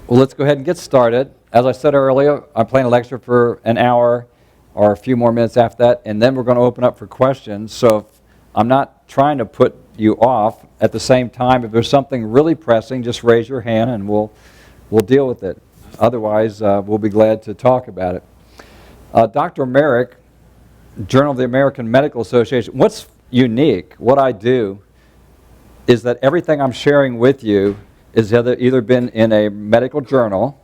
Well, let's go ahead and get started. As I said earlier, I'm planning a lecture for an hour or a few more minutes after that, and then we're going to open up for questions. So if I'm not trying to put you off. At the same time, if there's something really pressing, just raise your hand and we'll deal with it. Otherwise, we'll be glad to talk about it. Dr. Merrick, Journal of the American Medical Association. What's unique, what I do, is that everything I'm sharing with you is either been in a medical journal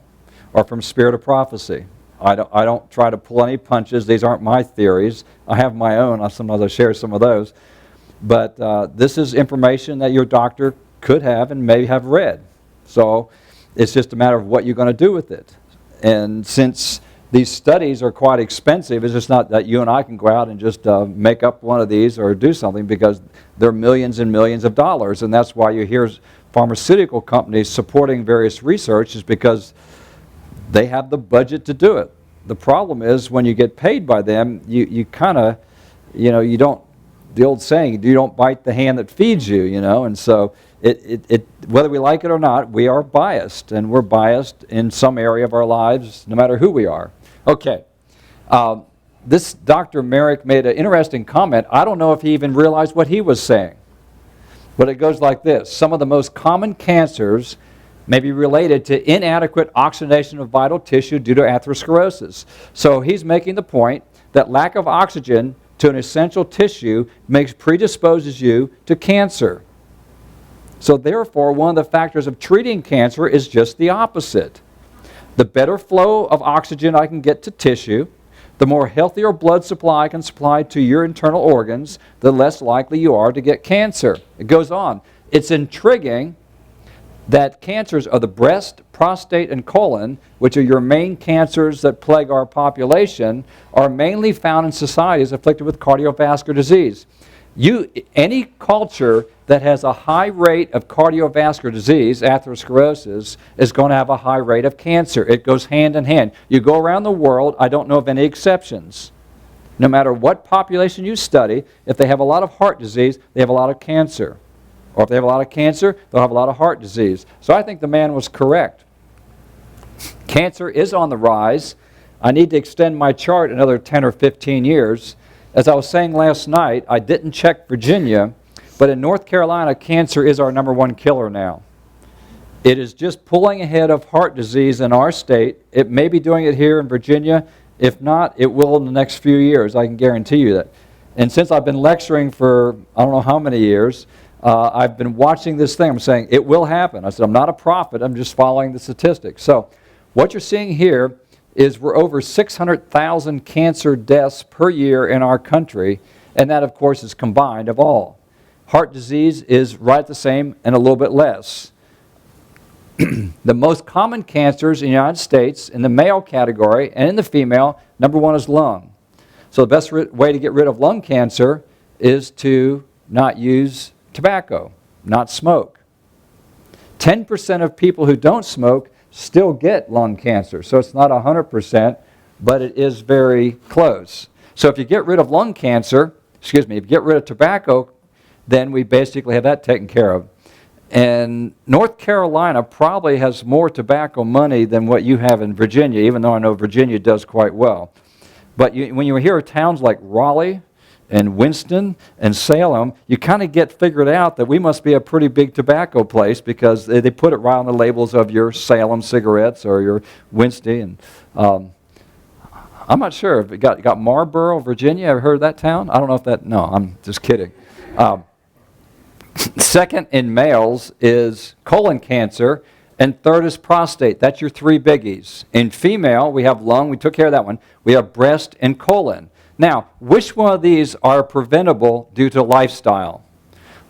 or from Spirit of Prophecy. I don't try to pull any punches. These aren't my theories. I have my own. Sometimes I share some of those. But this is information that your doctor could have and may have read. So it's just a matter of what you're going to do with it. And since these studies are quite expensive, it's just not that you and I can go out and just make up one of these or do something, because they're millions and millions of dollars. And that's why you hear pharmaceutical companies supporting various research, is because they have the budget to do it. The problem is when you get paid by them, you kind of, you don't, the old saying, you don't bite the hand that feeds you, and so it whether we like it or not, we are biased, and we're biased in some area of our lives, no matter who we are. Okay, this Dr. Merrick made an interesting comment. I don't know if he even realized what he was saying, but it goes like this. Some of the most common cancers may be related to inadequate oxygenation of vital tissue due to atherosclerosis. So he's making the point that lack of oxygen to an essential tissue predisposes you to cancer. So therefore, one of the factors of treating cancer is just the opposite. The better flow of oxygen I can get to tissue, the more healthier blood supply I can supply to your internal organs, the less likely you are to get cancer. It goes on. It's intriguing that cancers of the breast, prostate, and colon, which are your main cancers that plague our population, are mainly found in societies afflicted with cardiovascular disease. Any culture that has a high rate of cardiovascular disease, atherosclerosis, is going to have a high rate of cancer. It goes hand in hand. You go around the world, I don't know of any exceptions. No matter what population you study, if they have a lot of heart disease, they have a lot of cancer. Or if they have a lot of cancer, they'll have a lot of heart disease. So I think the man was correct. Cancer is on the rise. I need to extend my chart another 10 or 15 years. As I was saying last night, I didn't check Virginia, but in North Carolina, cancer is our #1 killer now. It is just pulling ahead of heart disease in our state. It may be doing it here in Virginia. If not, it will in the next few years. I can guarantee you that. And since I've been lecturing for I don't know how many years, I've been watching this thing. I'm saying it will happen. I said, I'm not a prophet. I'm just following the statistics. So what you're seeing here is we're over 600,000 cancer deaths per year in our country, and that, of course, is combined of all. Heart disease is right the same and a little bit less. The most common cancers in the United States, in the male category and in the female, #1 is lung. So the best way to get rid of lung cancer is to not use tobacco, not smoke. 10% of people who don't smoke still get lung cancer. So it's not 100%, but it is very close. So if you get rid of lung cancer, if you get rid of tobacco, then we basically have that taken care of. And North Carolina probably has more tobacco money than what you have in Virginia, even though I know Virginia does quite well. But when you hear of towns like Raleigh and Winston and Salem, you kind of get figured out that we must be a pretty big tobacco place, because they put it right on the labels of your Salem cigarettes or your Winston. And I'm not sure if it got Marlboro, Virginia. Ever heard of that town? I don't know if that. No, I'm just kidding. Second in males is colon cancer, and third is prostate. That's your three biggies. In female, we have lung. We took care of that one. We have breast and colon. Now, which one of these are preventable due to lifestyle?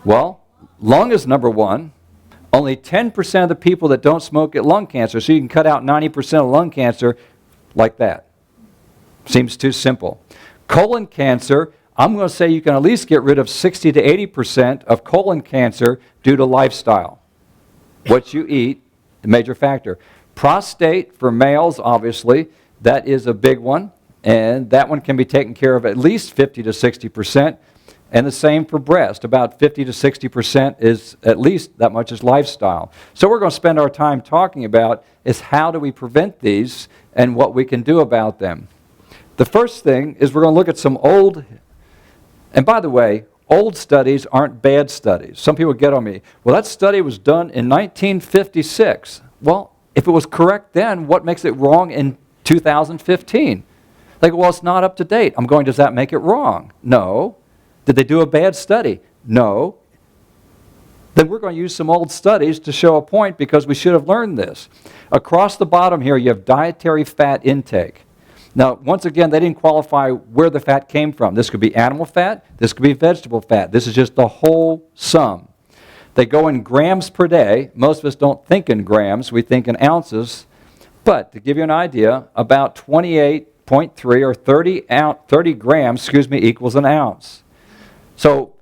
Well, lung is #1. Only 10% of the people that don't smoke get lung cancer, so you can cut out 90% of lung cancer like that. Seems too simple. Colon cancer, I'm going to say you can at least get rid of 60 to 80% of colon cancer due to lifestyle. What you eat, the major factor. Prostate for males, obviously, that is a big one. And that one can be taken care of at least 50 to 60%. And the same for breast. About 50 to 60% is at least that much is lifestyle. So we're going to spend our time talking about is how do we prevent these and what we can do about them. The first thing is we're going to look at some old, and by the way, old studies aren't bad studies. Some people get on me. Well, that study was done in 1956. Well, if it was correct then, what makes it wrong in 2015? Like, well, it's not up to date. I'm going, does that make it wrong? No. Did they do a bad study? No. Then we're going to use some old studies to show a point because we should have learned this. Across the bottom here, you have dietary fat intake. Now, once again, they didn't qualify where the fat came from. This could be animal fat. This could be vegetable fat. This is just the whole sum. They go in grams per day. Most of us don't think in grams. We think in ounces. But to give you an idea, about 28.3 or 30 grams, equals an ounce. So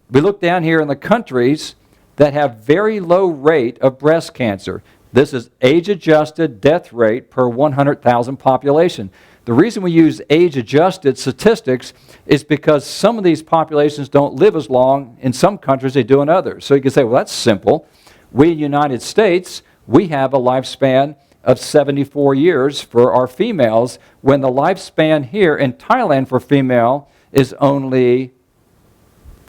we look down here in the countries that have very low rate of breast cancer. This is age-adjusted death rate per 100,000 population. The reason we use age-adjusted statistics is because some of these populations don't live as long in some countries they do in others. So you can say, well, that's simple. We in the United States, we have a lifespan of 74 years for our females, when the lifespan here in Thailand for female is only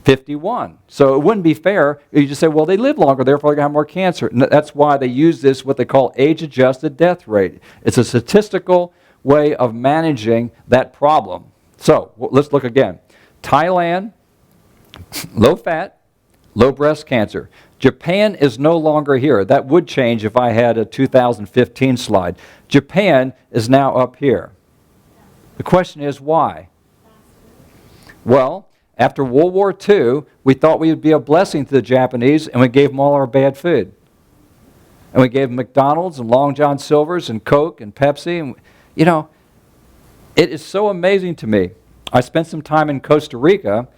51. So it wouldn't be fair. You just say, well, they live longer, therefore they're going to have more cancer. And that's why they use this, what they call age-adjusted death rate. It's a statistical way of managing that problem. So let's look again. Thailand, low fat, low breast cancer. Japan is no longer here. That would change if I had a 2015 slide. Japan is now up here. The question is why? Well, after World War II, we thought we would be a blessing to the Japanese, and we gave them all our bad food. And we gave them McDonald's and Long John Silver's and Coke and Pepsi. And, you know, it is so amazing to me. I spent some time in Costa Rica.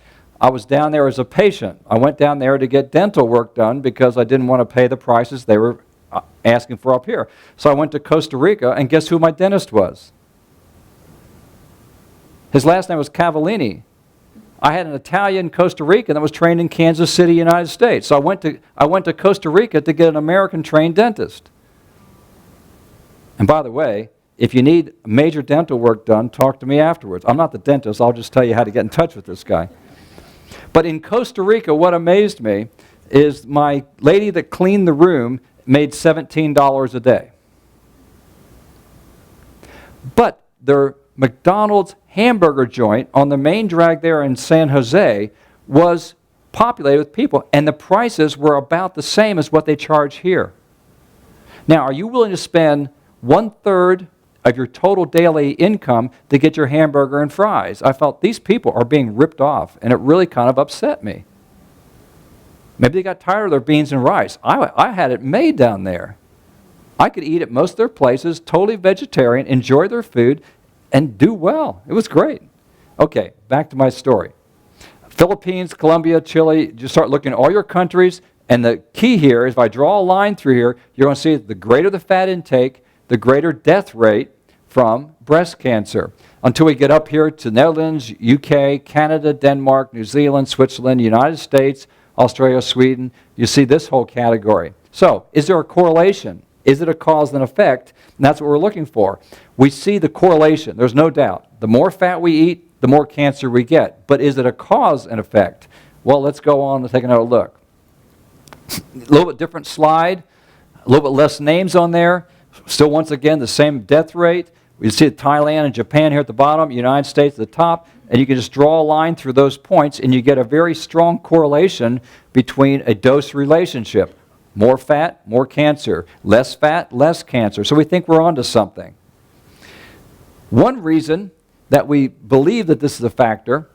I was down there as a patient. I went down there to get dental work done because I didn't want to pay the prices they were asking for up here. So I went to Costa Rica, and guess who my dentist was? His last name was Cavallini. I had an Italian Costa Rican that was trained in Kansas City, United States. So I went to Costa Rica to get an American-trained dentist. And by the way, if you need major dental work done, talk to me afterwards. I'm not the dentist. I'll just tell you how to get in touch with this guy. But in Costa Rica, what amazed me is my lady that cleaned the room made $17 a day. But their McDonald's hamburger joint on the main drag there in San Jose was populated with people, and the prices were about the same as what they charge here. Now, are you willing to spend 1/3 of your total daily income to get your hamburger and fries? I felt these people are being ripped off, and it really kind of upset me. Maybe they got tired of their beans and rice. I had it made down there. I could eat at most of their places, totally vegetarian, enjoy their food, and do well. It was great. Okay, back to my story. Philippines, Colombia, Chile, just start looking at all your countries, and the key here is if I draw a line through here, you're going to see the greater the fat intake, the greater death rate from breast cancer. Until we get up here to Netherlands, UK, Canada, Denmark, New Zealand, Switzerland, United States, Australia, Sweden, you see this whole category. So, is there a correlation? Is it a cause and effect? And that's what we're looking for. We see the correlation, there's no doubt. The more fat we eat, the more cancer we get. But is it a cause and effect? Well, let's go on and take another look. A little bit different slide, a little bit less names on there. Still, once again, the same death rate. We see Thailand and Japan here at the bottom, United States at the top, and you can just draw a line through those points, and you get a very strong correlation between a dose relationship. More fat, more cancer. Less fat, less cancer. So we think we're onto something. One reason that we believe that this is a factor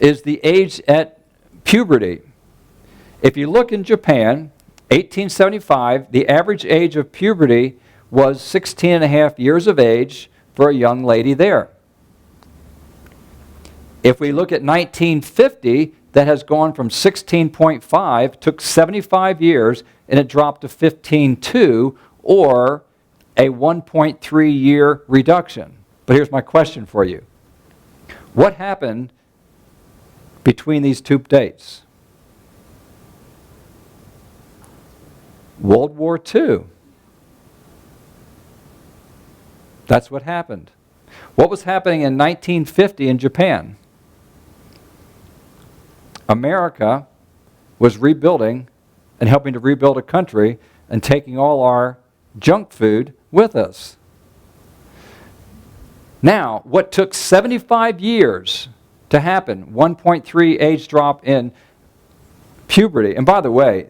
is the age at puberty. If you look in Japan, 1875, the average age of puberty was 16 and a half years of age for a young lady there. If we look at 1950, that has gone from 16.5, took 75 years, and it dropped to 15.2, or a 1.3 year reduction. But here's my question for you. What happened between these two dates? World War II. That's what happened. What was happening in 1950 in Japan? America was rebuilding and helping to rebuild a country and taking all our junk food with us. Now, what took 75 years to happen, 1.3 age drop in puberty. And by the way,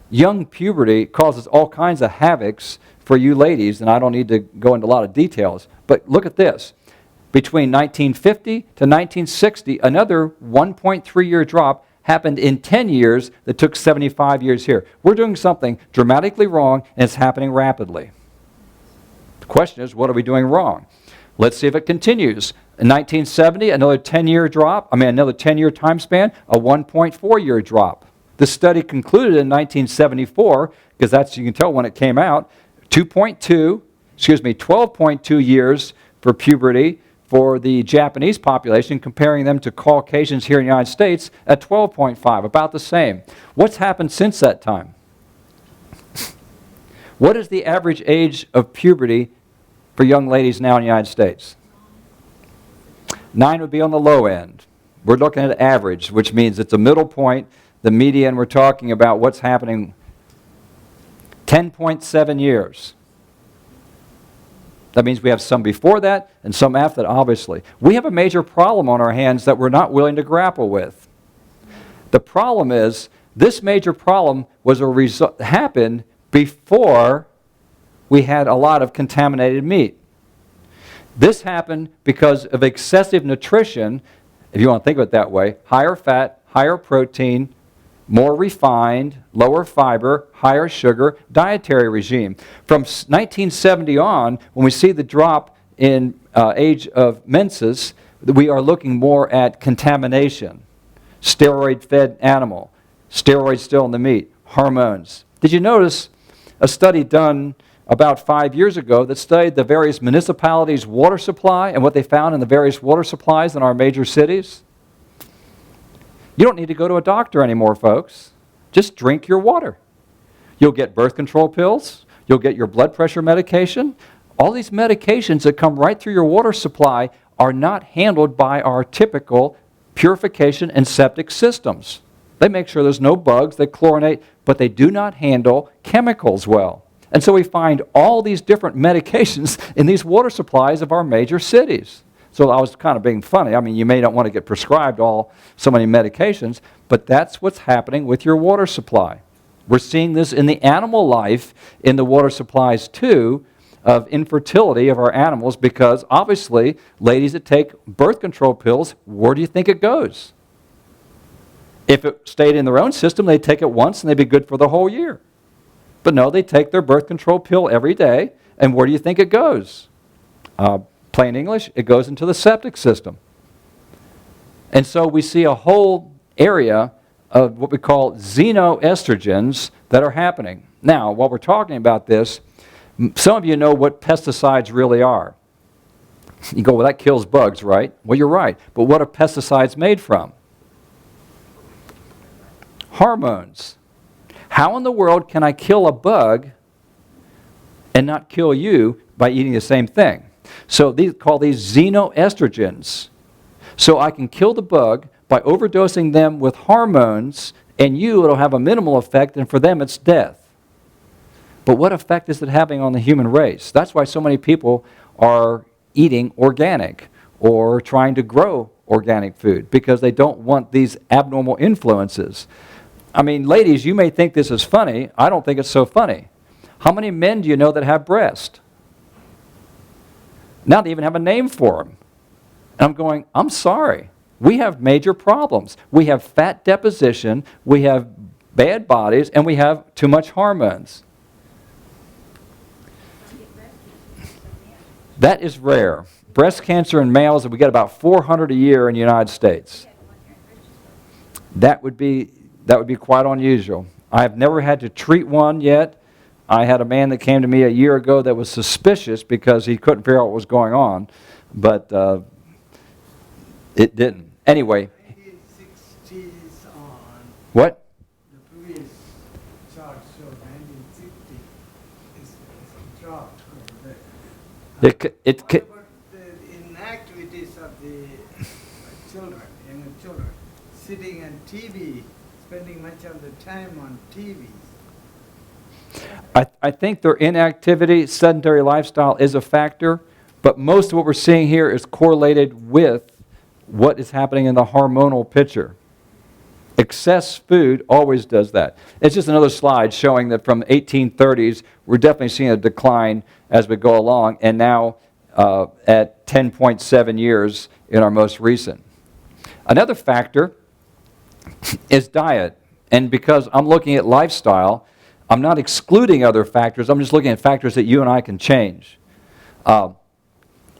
young puberty causes all kinds of havocs for you ladies, and I don't need to go into a lot of details. But look at this. Between 1950 to 1960, another 1.3-year drop happened in 10 years that took 75 years here. We're doing something dramatically wrong, and it's happening rapidly. The question is, what are we doing wrong? Let's see if it continues. In 1970, another 10-year drop, another 10-year time span, a 1.4-year drop. This study concluded in 1974, because that's, you can tell when it came out, 12.2 years for puberty for the Japanese population, comparing them to Caucasians here in the United States at 12.5, about the same. What's happened since that time? What is the average age of puberty for young ladies now in the United States? 9 would be on the low end. We're looking at average, which means it's a middle point. The median, we're talking about what's happening 10.7 years. That means we have some before that and some after that, obviously. We have a major problem on our hands that we're not willing to grapple with. The problem is, this major problem was happened before we had a lot of contaminated meat. This happened because of excessive nutrition, if you want to think of it that way, higher fat, higher protein, more refined, lower fiber, higher sugar dietary regime. From 1970 on, when we see the drop in age of menses, we are looking more at contamination. Steroid-fed animal, steroids still in the meat, hormones. Did you notice a study done about 5 years ago that studied the various municipalities' water supply and what they found in the various water supplies in our major cities? You don't need to go to a doctor anymore, folks. Just drink your water. You'll get birth control pills. You'll get your blood pressure medication. All these medications that come right through your water supply are not handled by our typical purification and septic systems. They make sure there's no bugs, they chlorinate, but they do not handle chemicals well. And so we find all these different medications in these water supplies of our major cities. So I was kind of being funny. You may not want to get prescribed so many medications, but that's what's happening with your water supply. We're seeing this in the animal life, in the water supplies too, of infertility of our animals, because obviously ladies that take birth control pills, where do you think it goes? If it stayed in their own system, they'd take it once and they'd be good for the whole year. But no, they take their birth control pill every day, and where do you think it goes? Plain English, it goes into the septic system. And so we see a whole area of what we call xenoestrogens that are happening. Now, while we're talking about this, some of you know what pesticides really are. You go, well, that kills bugs, right? Well, you're right. But what are pesticides made from? Hormones. How in the world can I kill a bug and not kill you by eating the same thing? So these call these xenoestrogens. So I can kill the bug by overdosing them with hormones, and it'll have a minimal effect, and for them it's death. But what effect is it having on the human race? That's why so many people are eating organic or trying to grow organic food, because they don't want these abnormal influences. Ladies, you may think this is funny. I don't think it's so funny. How many men do you know that have breasts? Now they even have a name for them. And I'm going, I'm sorry. We have major problems. We have fat deposition, we have bad bodies, and we have too much hormones. That is rare. Breast cancer in males, we get about 400 a year in the United States. That would be quite unusual. I have never had to treat one yet. I had a man that came to me a year ago that was suspicious because he couldn't figure out what was going on, but it didn't. Anyway. 1960 What? The previous chart showed 1960 is dropped over there. What about the inactivities of the children, young children, sitting on TV, spending much of the time on TVs? I think their inactivity, sedentary lifestyle is a factor, but most of what we're seeing here is correlated with what is happening in the hormonal picture. Excess food always does that. It's just another slide showing that from 1830s, we're definitely seeing a decline as we go along, and now at 10.7 years in our most recent. Another factor is diet, and because I'm looking at lifestyle, I'm not excluding other factors, I'm just looking at factors that you and I can change.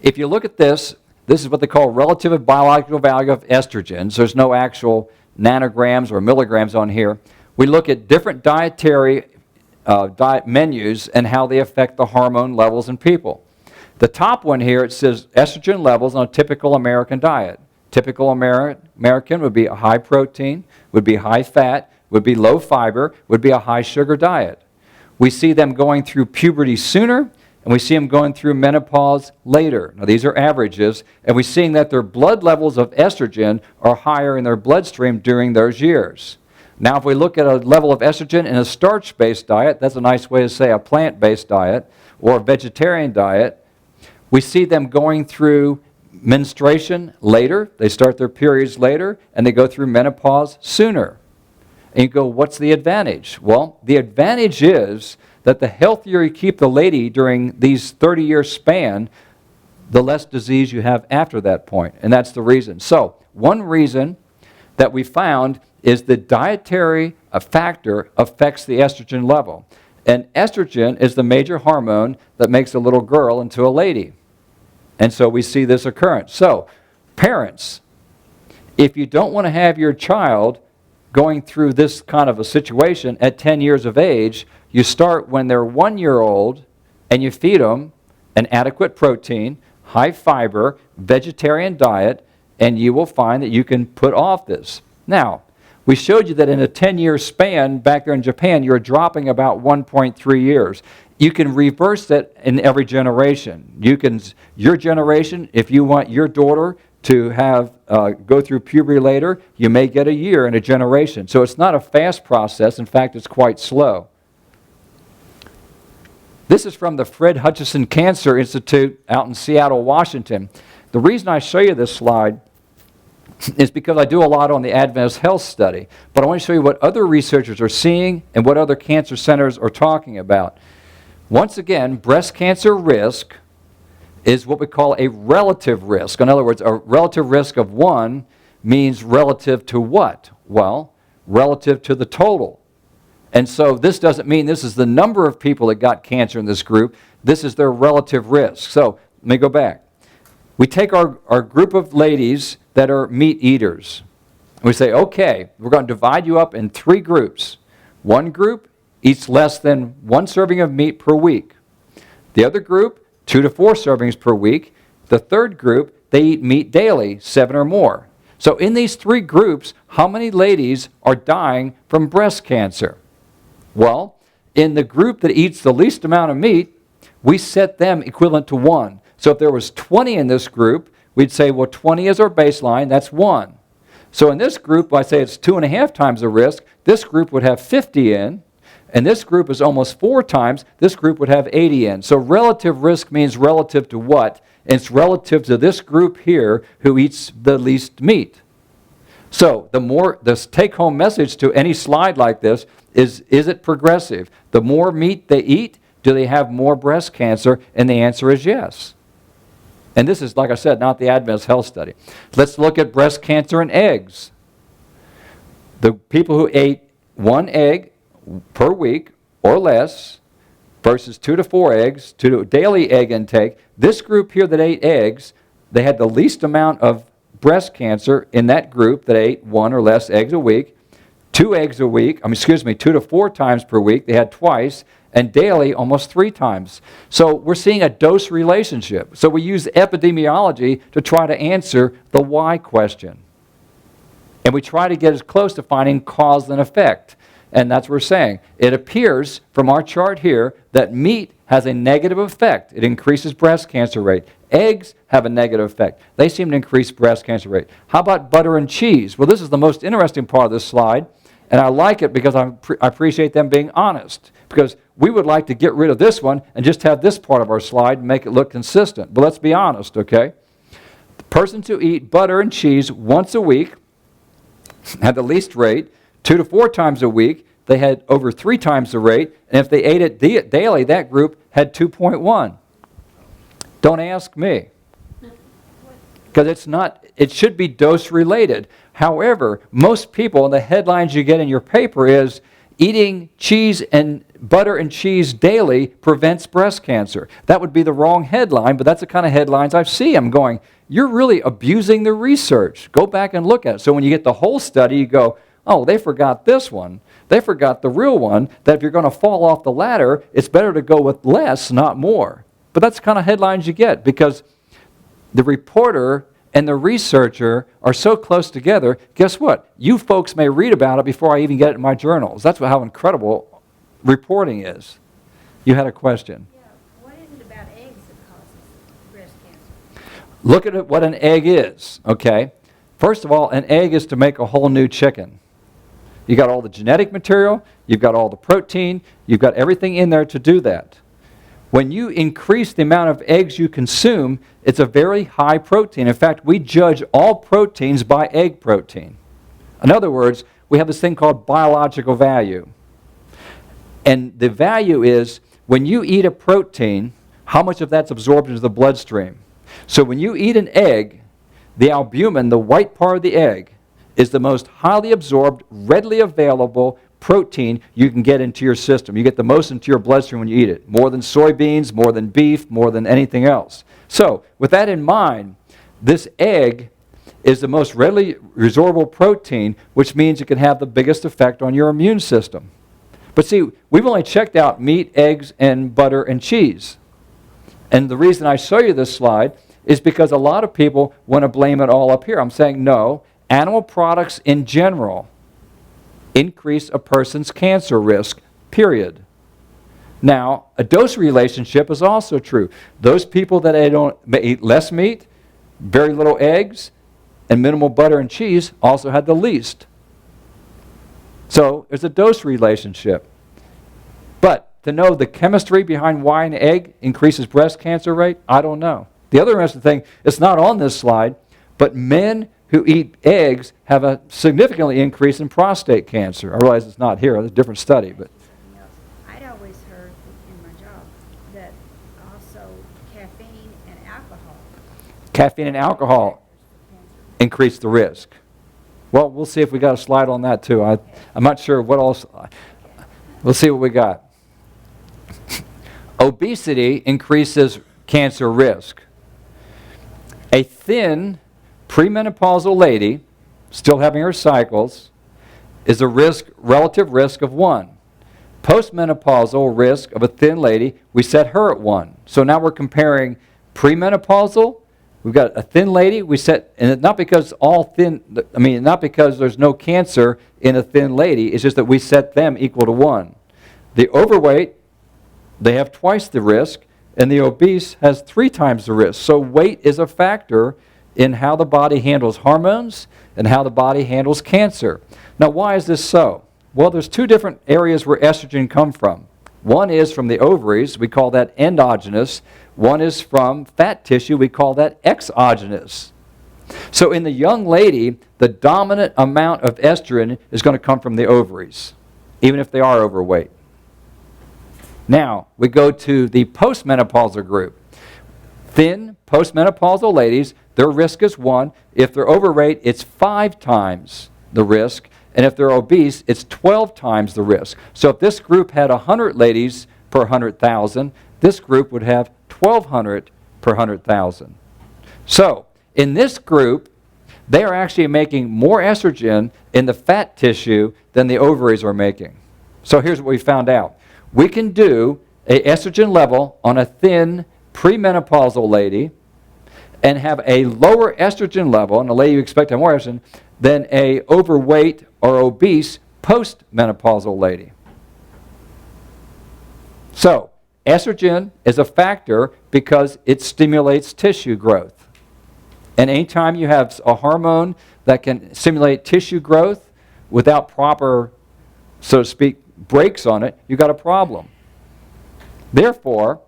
If you look at this is what they call relative biological value of estrogens. There's no actual nanograms or milligrams on here. We look at different dietary diet menus and how they affect the hormone levels in people. The top one here, it says estrogen levels on a typical American diet. Typical American would be a high protein, would be high fat, would be low fiber, would be a high sugar diet. We see them going through puberty sooner, and we see them going through menopause later. Now these are averages, and we're seeing that their blood levels of estrogen are higher in their bloodstream during those years. Now if we look at a level of estrogen in a starch-based diet, that's a nice way to say a plant-based diet, or a vegetarian diet, we see them going through menstruation later, they start their periods later, and they go through menopause sooner. And you go, what's the advantage? Well, the advantage is that the healthier you keep the lady during these 30-year span, the less disease you have after that point. And that's the reason. So, one reason that we found is the dietary factor affects the estrogen level. And estrogen is the major hormone that makes a little girl into a lady. And so we see this occurrence. So, parents, if you don't want to have your child going through this kind of a situation at 10 years of age, you start when they're 1 year old and you feed them an adequate protein, high fiber, vegetarian diet, and you will find that you can put off this. Now, we showed you that in a 10-year span back there in Japan, you're dropping about 1.3 years. You can reverse that in every generation. Your generation, if you want your daughter to have go through puberty later, you may get a year in a generation. So it's not a fast process. In fact, it's quite slow. This is from the Fred Hutchinson Cancer Institute out in Seattle, Washington. The reason I show you this slide is because I do a lot on the Adventist health study. But I want to show you what other researchers are seeing and what other cancer centers are talking about. Once again, breast cancer risk is what we call a relative risk. In other words, a relative risk of 1 means relative to what? Well, relative to the total. And so this doesn't mean this is the number of people that got cancer in this group. This is their relative risk. So let me go back. We take our group of ladies that are meat eaters. We say, okay, we're going to divide you up in 3 groups. One group eats less than 1 serving of meat per week. The other group, 2 to 4 servings per week. The third group, they eat meat daily, 7 or more. So in these 3 groups, how many ladies are dying from breast cancer? Well, in the group that eats the least amount of meat, we set them equivalent to 1. So if there was 20 in this group, we'd say, well, 20 is our baseline, that's 1. So in this group, I say it's 2.5 times the risk. This group would have 50 in, and this group is almost 4 times. This group would have 80 in. So relative risk means relative to what? It's relative to this group here who eats the least meat. So the take-home message to any slide like this is it progressive? The more meat they eat, do they have more breast cancer? And the answer is yes. And this is, like I said, not the Adventist health study. Let's look at breast cancer and eggs. The people who ate 1 egg per week or less versus 2 to 4 eggs, to daily egg intake, this group here that ate eggs, they had the least amount of breast cancer in that group that ate 1 or less eggs a week. 2 eggs a week, 2 to 4 times per week, they had twice, and daily almost 3 times. So we're seeing a dose relationship. So we use epidemiology to try to answer the why question. And we try to get as close to finding cause and effect. And that's what we're saying. It appears from our chart here that meat has a negative effect. It increases breast cancer rate. Eggs have a negative effect. They seem to increase breast cancer rate. How about butter and cheese? Well, this is the most interesting part of this slide. And I like it because I appreciate them being honest. Because we would like to get rid of this one and just have this part of our slide and make it look consistent. But let's be honest, okay? The persons who eat butter and cheese once a week had the least rate. 2 to 4 times a week, they had over 3 times the rate. And if they ate it daily, that group had 2.1. Don't ask me. Because it should be dose related. However, most people, and the headlines you get in your paper is, eating cheese and butter and cheese daily prevents breast cancer. That would be the wrong headline, but that's the kind of headlines I see. I'm going, you're really abusing the research. Go back and look at it. So when you get the whole study, you go, oh, they forgot this one. They forgot the real one, that if you're going to fall off the ladder, it's better to go with less, not more. But that's the kind of headlines you get, because the reporter and the researcher are so close together. Guess what? You folks may read about it before I even get it in my journals. That's how incredible reporting is. You had a question. Yeah. What is it about eggs that causes breast cancer? Look at what an egg is, okay? First of all, an egg is to make a whole new chicken. You got all the genetic material, you've got all the protein, you've got everything in there to do that. When you increase the amount of eggs you consume, it's a very high protein. In fact, we judge all proteins by egg protein. In other words, we have this thing called biological value. And the value is, when you eat a protein, how much of that's absorbed into the bloodstream. So when you eat an egg, the albumin, the white part of the egg, is the most highly absorbed, readily available protein you can get into your system. You get the most into your bloodstream when you eat it. More than soybeans, more than beef, more than anything else. So, with that in mind, this egg is the most readily resorbable protein, which means it can have the biggest effect on your immune system. But see, we've only checked out meat, eggs, and butter and cheese. And the reason I show you this slide is because a lot of people want to blame it all up here. I'm saying no. Animal products in general increase a person's cancer risk, period. Now, a dose relationship is also true. Those people that eat less meat, very little eggs, and minimal butter and cheese also had the least. So, there's a dose relationship. But to know the chemistry behind why an egg increases breast cancer rate, I don't know. The other interesting thing, it's not on this slide, but men who eat eggs have a significantly increase in prostate cancer. I realize it's not here, it's a different study. But I'd always heard in my job that also caffeine and alcohol increase the risk. Well, we'll see if we got a slide on that too. I'm not sure what else. We'll see what we got. Obesity increases cancer risk. A thin premenopausal lady, still having her cycles, is a relative risk of 1. Postmenopausal risk of a thin lady, we set her at 1. So now we're comparing premenopausal. We've got a thin lady. We set, and not because not because there's no cancer in a thin lady. It's just that we set them equal to 1. The overweight, they have twice the risk, and the obese has 3 times the risk. So weight is a factor in how the body handles hormones and how the body handles cancer. Now, why is this so? Well, there's 2 different areas where estrogen come from. One is from the ovaries, we call that endogenous. One is from fat tissue, we call that exogenous. So in the young lady, the dominant amount of estrogen is going to come from the ovaries, even if they are overweight. Now, we go to the postmenopausal group. Thin postmenopausal ladies, their risk is 1. If they're overweight, it's 5 times the risk. And if they're obese, it's 12 times the risk. So if this group had 100 ladies per 100,000, this group would have 1,200 per 100,000. So in this group, they are actually making more estrogen in the fat tissue than the ovaries are making. So here's what we found out. We can do an estrogen level on a thin premenopausal lady and have a lower estrogen level, and a lady you expect to have more estrogen, than a overweight or obese postmenopausal lady. So, estrogen is a factor because it stimulates tissue growth. And anytime you have a hormone that can stimulate tissue growth without proper, so to speak, brakes on it, you've got a problem. Therefore,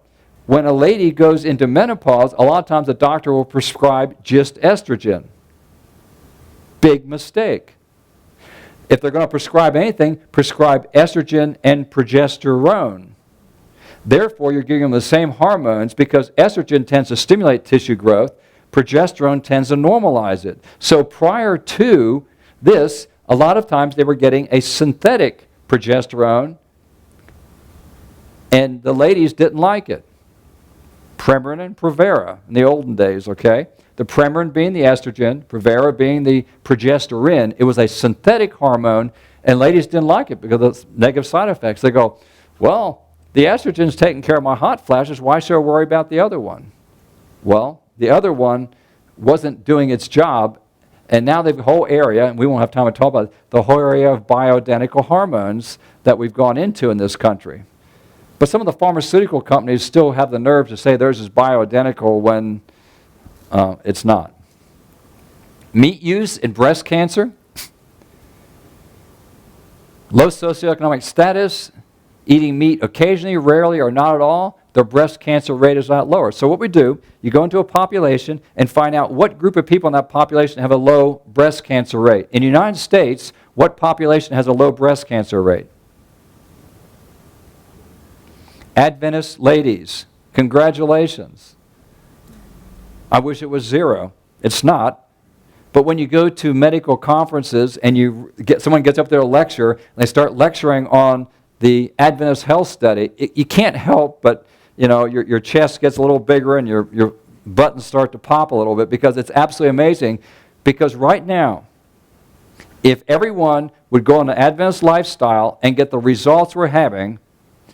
when a lady goes into menopause, a lot of times the doctor will prescribe just estrogen. Big mistake. If they're going to prescribe anything, prescribe estrogen and progesterone. Therefore, you're giving them the same hormones because estrogen tends to stimulate tissue growth, progesterone tends to normalize it. So prior to this, a lot of times they were getting a synthetic progesterone, and the ladies didn't like it. Premarin and Provera in the olden days, okay? The Premarin being the estrogen, Provera being the progesterone. It was a synthetic hormone, and ladies didn't like it because of the negative side effects. They go, well, the estrogen's taking care of my hot flashes. Why should I worry about the other one? Well, the other one wasn't doing its job, and now the whole area, and we won't have time to talk about it, the whole area of bioidentical hormones that we've gone into in this country. But some of the pharmaceutical companies still have the nerve to say theirs is bioidentical when it's not. Meat use in breast cancer, low socioeconomic status, eating meat occasionally, rarely, or not at all, their breast cancer rate is a lot lower. So what we do, you go into a population and find out what group of people in that population have a low breast cancer rate. In the United States, what population has a low breast cancer rate? Adventist ladies, congratulations. I wish it was 0. It's not. But when you go to medical conferences and someone gets up there to lecture, and they start lecturing on the Adventist health study, you can't help but, your chest gets a little bigger and your buttons start to pop a little bit because it's absolutely amazing. Because right now, if everyone would go on an Adventist lifestyle and get the results we're having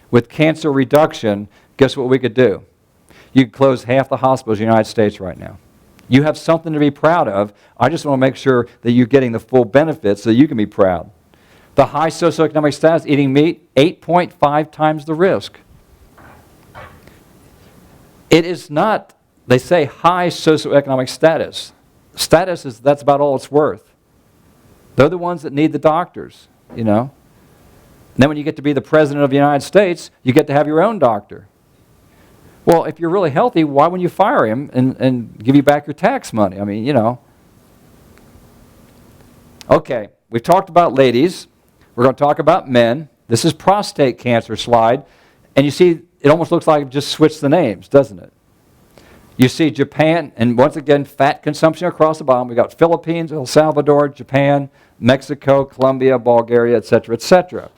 with cancer reduction, guess what we could do? You could close half the hospitals in the United States right now. You have something to be proud of. I just want to make sure that you're getting the full benefits so you can be proud. The high socioeconomic status, eating meat, 8.5 times the risk. It is not, they say, high socioeconomic status. Status that's about all it's worth. They're the ones that need the doctors, And then when you get to be the President of the United States, you get to have your own doctor. Well, if you're really healthy, why wouldn't you fire him and give you back your tax money? I mean, Okay, we've talked about ladies. We're going to talk about men. This is prostate cancer slide. And you see, it almost looks like it just switched the names, doesn't it? You see Japan, and once again, fat consumption across the bottom. We've got Philippines, El Salvador, Japan, Mexico, Colombia, Bulgaria, etc., etc.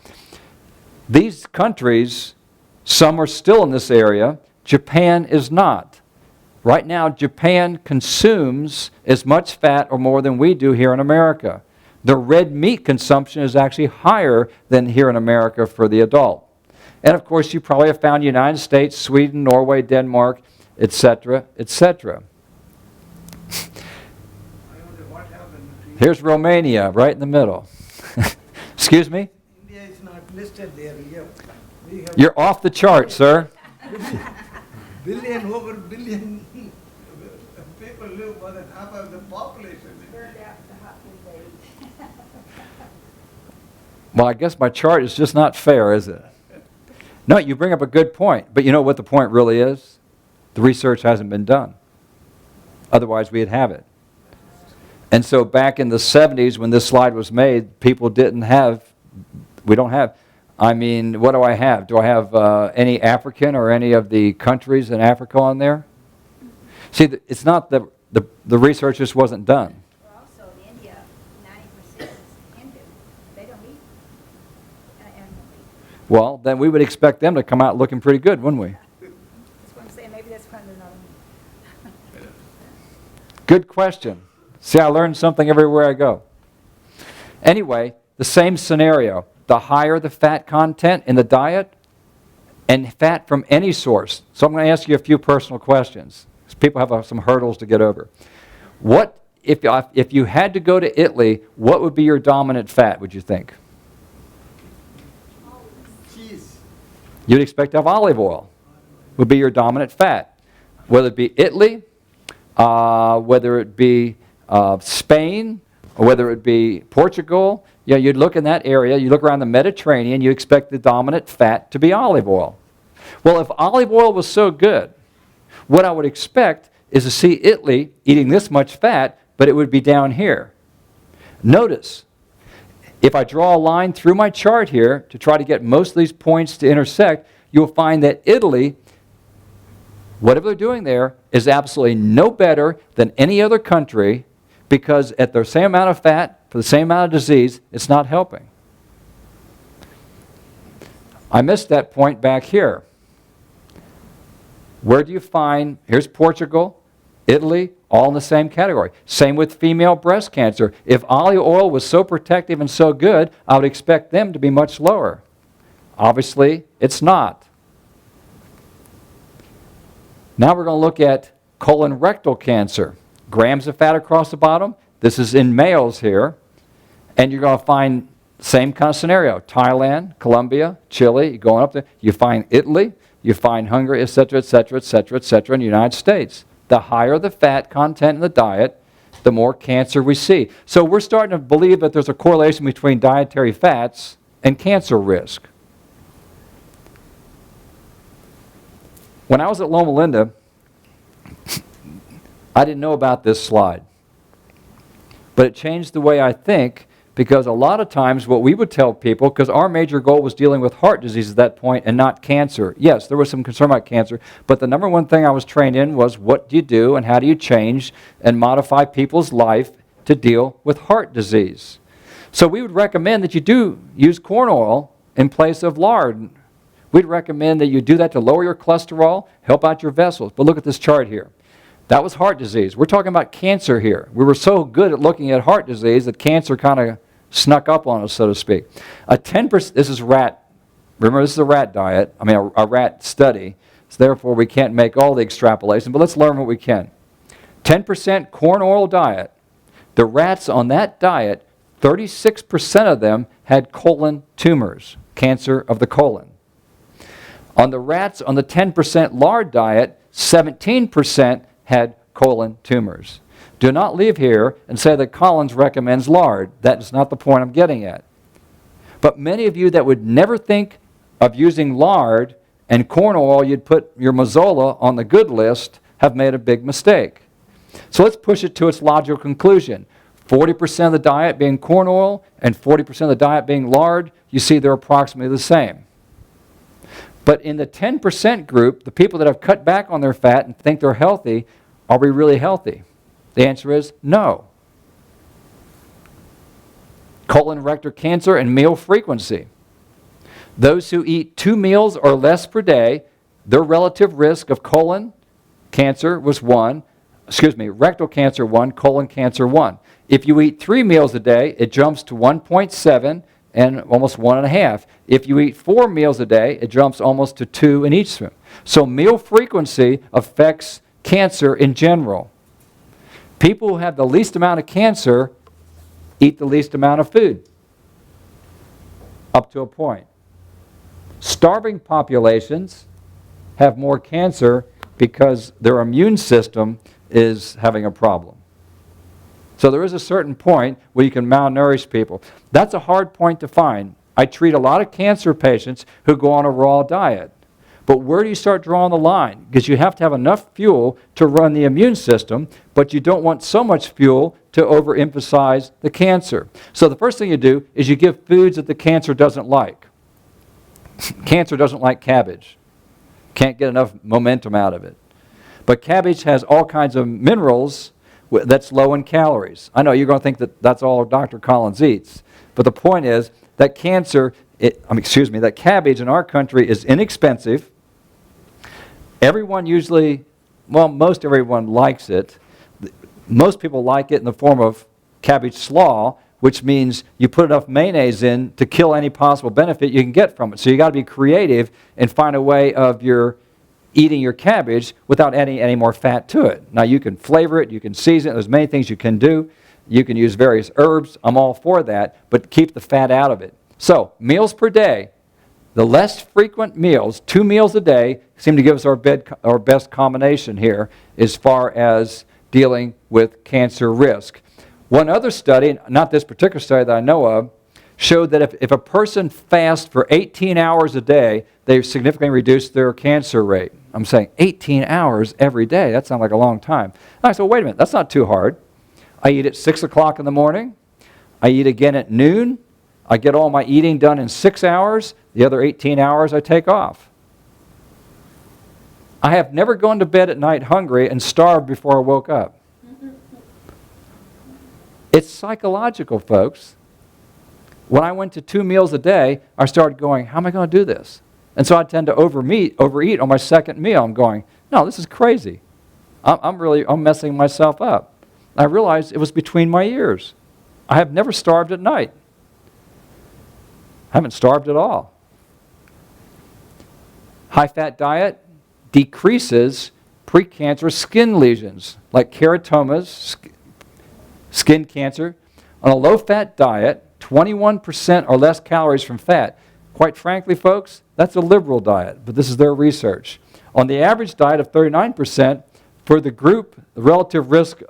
These countries, some are still in this area. Japan is not. Right now, Japan consumes as much fat or more than we do here in America. The red meat consumption is actually higher than here in America for the adult. And of course, you probably have found United States, Sweden, Norway, Denmark, etc., etc. Here's Romania, right in the middle. Excuse me? India is not listed there. We have You're off the chart, sir. over billion people live more than half of the population. Well, I guess my chart is just not fair, is it? No, you bring up a good point. But you know what the point really is? The research hasn't been done. Otherwise, we'd have it. And so back in the 70s when this slide was made, people didn't have, we don't have, I mean, what do I have? Do I have any African or any of the countries in Africa on there? See, it's not that the research just wasn't done. Well, also in India, 90% is Hindu. They don't eat animal meat. Well, then we would expect them to come out looking pretty good, wouldn't we? That's what I'm saying. Maybe that's kind of another. Good question. See, I learn something everywhere I go. Anyway, the same scenario. The higher the fat content in the diet, and fat from any source. So I'm going to ask you a few personal questions, because people have some hurdles to get over. What if you had to go to Italy, what would be your dominant fat, would you think? Cheese. You'd expect to have olive oil would be your dominant fat. Whether it be Italy, whether it be Spain, or whether it be Portugal, you'd look in that area, you look around the Mediterranean, you expect the dominant fat to be olive oil. Well, if olive oil was so good, what I would expect is to see Italy eating this much fat, but it would be down here. Notice, if I draw a line through my chart here to try to get most of these points to intersect, you'll find that Italy, whatever they're doing there, is absolutely no better than any other country, because at the same amount of fat, for the same amount of disease, it's not helping. I missed that point back here. Where do you find, here's Portugal, Italy, all in the same category. Same with female breast cancer. If olive oil was so protective and so good, I would expect them to be much lower. Obviously, it's not. Now we're going to look at colon rectal cancer. Grams of fat across the bottom. This is in males here. And you're going to find same kind of scenario. Thailand, Colombia, Chile, going up there. You find Italy, you find Hungary, etc., etc., etc., etc., in the United States. The higher the fat content in the diet, the more cancer we see. So we're starting to believe that there's a correlation between dietary fats and cancer risk. When I was at Loma Linda, I didn't know about this slide. But it changed the way I think, because a lot of times what we would tell people, because our major goal was dealing with heart disease at that point and not cancer. Yes, there was some concern about cancer, but the number one thing I was trained in was what do you do and how do you change and modify people's life to deal with heart disease. So we would recommend that you do use corn oil in place of lard. We'd recommend that you do that to lower your cholesterol, help out your vessels. But look at this chart here. That was heart disease. We're talking about cancer here. We were so good at looking at heart disease that cancer kind of snuck up on us, so to speak. A 10%, this is rat, remember this is a rat diet, a rat study, so therefore we can't make all the extrapolation, but let's learn what we can. 10% corn oil diet. The rats on that diet, 36% of them had colon tumors, cancer of the colon. On the rats on the 10% lard diet, 17% had colon tumors. Do not leave here and say that Collins recommends lard. That is not the point I'm getting at. But many of you that would never think of using lard and corn oil, you'd put your Mazola on the good list, have made a big mistake. So let's push it to its logical conclusion. 40% of the diet being corn oil and 40% of the diet being lard, you see they're approximately the same. But in the 10% group, the people that have cut back on their fat and think they're healthy, are we really healthy? The answer is no. Colon rectal cancer and meal frequency. Those who eat 2 meals or less per day, their relative risk of colon cancer was rectal cancer 1, colon cancer 1. If you eat 3 meals a day, it jumps to 1.7 and almost 1.5. If you eat 4 meals a day, it jumps almost to 2 in each. So meal frequency affects cancer in general. People who have the least amount of cancer eat the least amount of food, up to a point. Starving populations have more cancer because their immune system is having a problem. So there is a certain point where you can malnourish people. That's a hard point to find. I treat a lot of cancer patients who go on a raw diet. But where do you start drawing the line? Because you have to have enough fuel to run the immune system, but you don't want so much fuel to overemphasize the cancer. So the first thing you do is you give foods that the cancer doesn't like. Cancer doesn't like cabbage. Can't get enough momentum out of it. But cabbage has all kinds of minerals that's low in calories. I know you're going to think that that's all Dr. Collins eats. But the point is that that cabbage in our country is inexpensive. Everyone most everyone likes it. Most people like it in the form of cabbage slaw, which means you put enough mayonnaise in to kill any possible benefit you can get from it. So you got to be creative and find a way of your eating your cabbage without adding any more fat to it. Now you can flavor it, you can season it, there's many things you can do. You can use various herbs, I'm all for that, but keep the fat out of it. So, meals per day, the less frequent meals, 2 meals a day, seem to give us our best combination here as far as dealing with cancer risk. One other study, not this particular study that I know of, showed that if a person fasts for 18 hours a day, they significantly reduce their cancer rate. I'm saying 18 hours every day. That sounds like a long time. And I said, well, wait a minute, that's not too hard. I eat at 6 o'clock in the morning. I eat again at noon. I get all my eating done in 6 hours. The other 18 hours I take off. I have never gone to bed at night hungry and starved before I woke up. It's psychological, folks. When I went to 2 meals a day, I started going, how am I going to do this? And so I tend to overeat on my second meal. I'm going, no, this is crazy. I'm messing myself up. I realized it was between my ears. I have never starved at night. I haven't starved at all. High-fat diet decreases precancerous skin lesions like keratomas, skin cancer. On a low-fat diet, 21% or less calories from fat. Quite frankly, folks, that's a liberal diet, but this is their research. On the average diet of 39%, for the group, the relative risk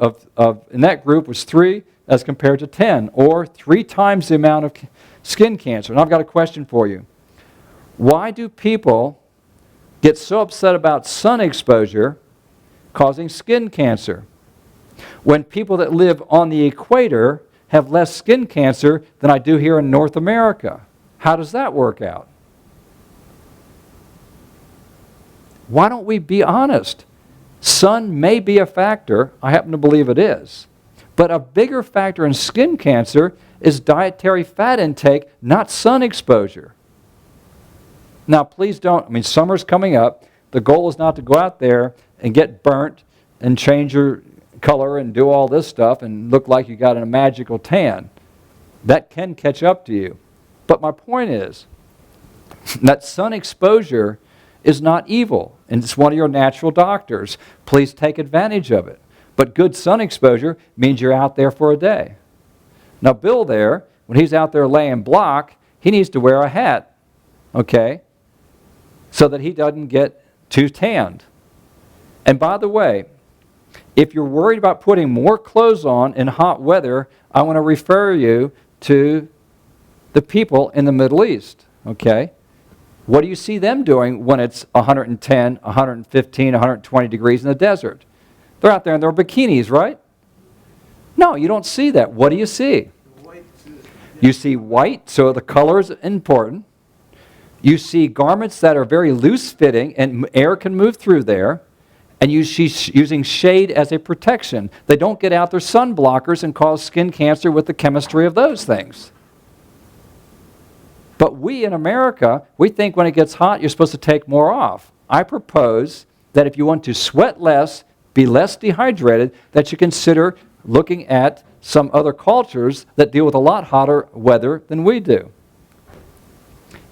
in that group was 3 as compared to 10, or 3 times the amount of skin cancer. And I've got a question for you. Why do people get so upset about sun exposure causing skin cancer, when people that live on the equator have less skin cancer than I do here in North America? How does that work out? Why don't we be honest? Sun may be a factor. I happen to believe it is. But a bigger factor in skin cancer is dietary fat intake, not sun exposure. Now, please don't, summer's coming up. The goal is not to go out there and get burnt and change your color and do all this stuff and look like you got a magical tan. That can catch up to you. But my point is that sun exposure is not evil, and it's one of your natural doctors. Please take advantage of it. But good sun exposure means you're out there for a day. Now, Bill there, when he's out there laying block, he needs to wear a hat, okay, so that he doesn't get too tanned. And by the way, if you're worried about putting more clothes on in hot weather, I want to refer you to the people in the Middle East, okay? What do you see them doing when it's 110, 115, 120 degrees in the desert? They're out there in their bikinis, right? No, you don't see that. What do you see? You see white, so the color is important. You see garments that are very loose-fitting and air can move through there. And she's using shade as a protection. They don't get out their sun blockers and cause skin cancer with the chemistry of those things. But we in America, we think when it gets hot, you're supposed to take more off. I propose that if you want to sweat less, be less dehydrated, that you consider looking at some other cultures that deal with a lot hotter weather than we do.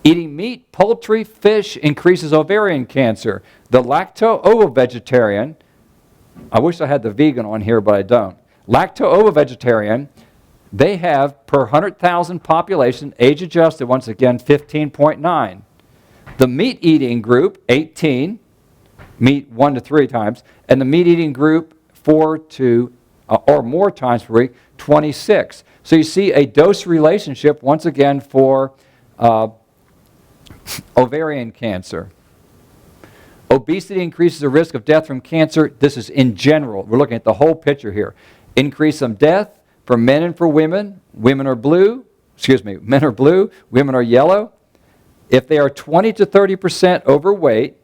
Eating meat, poultry, fish increases ovarian cancer. The lacto-ovo-vegetarian, I wish I had the vegan on here, but I don't. Lacto-ovo-vegetarian, they have per 100,000 population, age-adjusted, once again, 15.9. The meat-eating group, 18, meat 1 to 3 times, and the meat-eating group 4 to or more times per week, 26. So you see a dose relationship, once again, for ovarian cancer. Obesity increases the risk of death from cancer. This is in general. We're looking at the whole picture here. Increase of death for men and for women. Men are blue, women are yellow. If they are 20 to 30% overweight,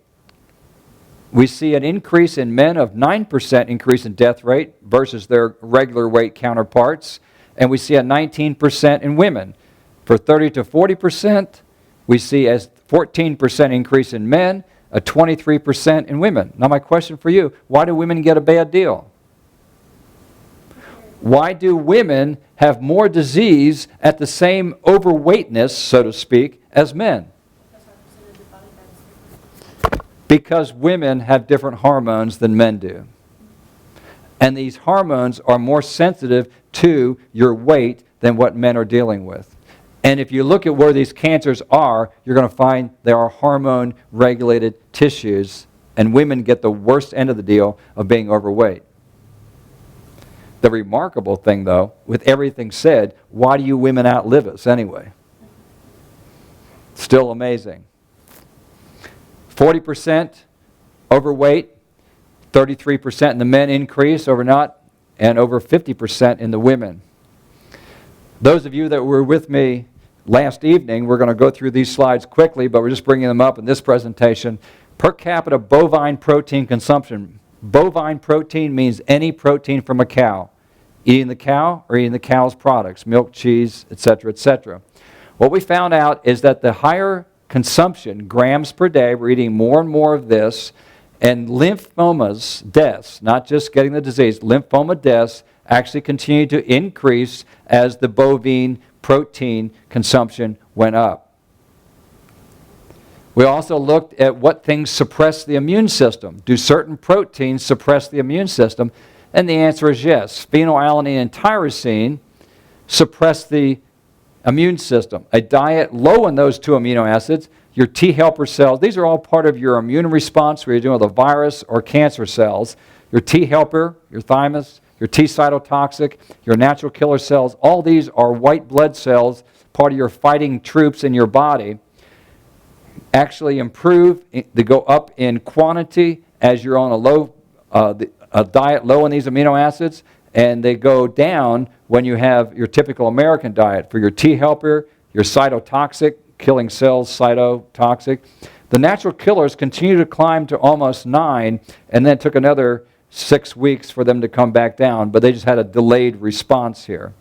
we see an increase in men of 9% increase in death rate versus their regular weight counterparts. And we see a 19% in women. For 30 to 40%, we see a 14% increase in men, a 23% in women. Now my question for you, why do women get a bad deal? Why do women have more disease at the same overweightness, so to speak, as men? Because women have different hormones than men do. And these hormones are more sensitive to your weight than what men are dealing with. And if you look at where these cancers are, you're going to find there are hormone-regulated tissues, and women get the worst end of the deal of being overweight. The remarkable thing, though, with everything said, why do you women outlive us anyway? Still amazing. 40% overweight, 33% in the men increase overnight, and over 50% in the women. Those of you that were with me last evening, we're going to go through these slides quickly, but we're just bringing them up in this presentation. Per capita bovine protein consumption. Bovine protein means any protein from a cow. Eating the cow or eating the cow's products, milk, cheese, etc., etc. What we found out is that the higher consumption, grams per day, we're eating more and more of this, and lymphomas, deaths, not just getting the disease, lymphoma deaths actually continue to increase as the bovine protein consumption went up. We also looked at what things suppress the immune system. Do certain proteins suppress the immune system? And the answer is yes. Phenylalanine and tyrosine suppress the immune system. A diet low in those two amino acids, your T helper cells, these are all part of your immune response where you're dealing with a virus or cancer cells. Your T helper, your thymus, your T cytotoxic, your natural killer cells, all these are white blood cells, part of your fighting troops in your body, actually improve, they go up in quantity as you're on a diet low in these amino acids, and they go down when you have your typical American diet for your T helper, your cytotoxic, killing cells, cytotoxic. The natural killers continue to climb to almost 9, and then it took another 6 weeks for them to come back down, but they just had a delayed response here.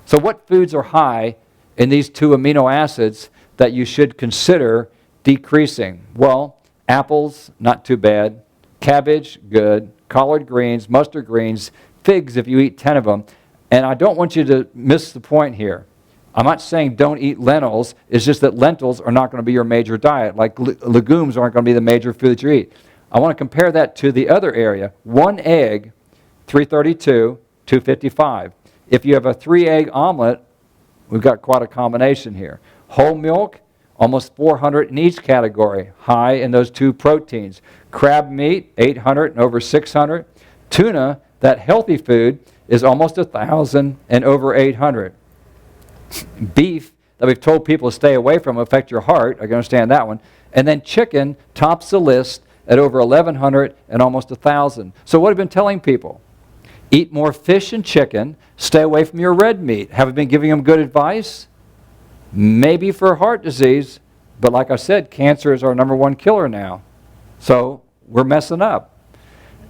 So what foods are high in these two amino acids that you should consider decreasing? Well, apples, not too bad. Cabbage, good. Collard greens, mustard greens, figs if you eat 10 of them. And I don't want you to miss the point here. I'm not saying don't eat lentils. It's just that lentils are not going to be your major diet. Like legumes aren't going to be the major food that you eat. I want to compare that to the other area. 1 egg, 332, 255. If you have a 3-egg omelet, we've got quite a combination here. Whole milk, almost 400 in each category, high in those two proteins. Crab meat, 800 and over 600. Tuna, that healthy food, is almost 1,000 and over 800. Beef, that we've told people to stay away from, affect your heart. I can understand that one. And then chicken tops the list at over 1,100 and almost 1,000. So what have I been telling people? Eat more fish and chicken. Stay away from your red meat. Have I been giving them good advice? Maybe for heart disease, but like I said, cancer is our #1 killer now. So we're messing up.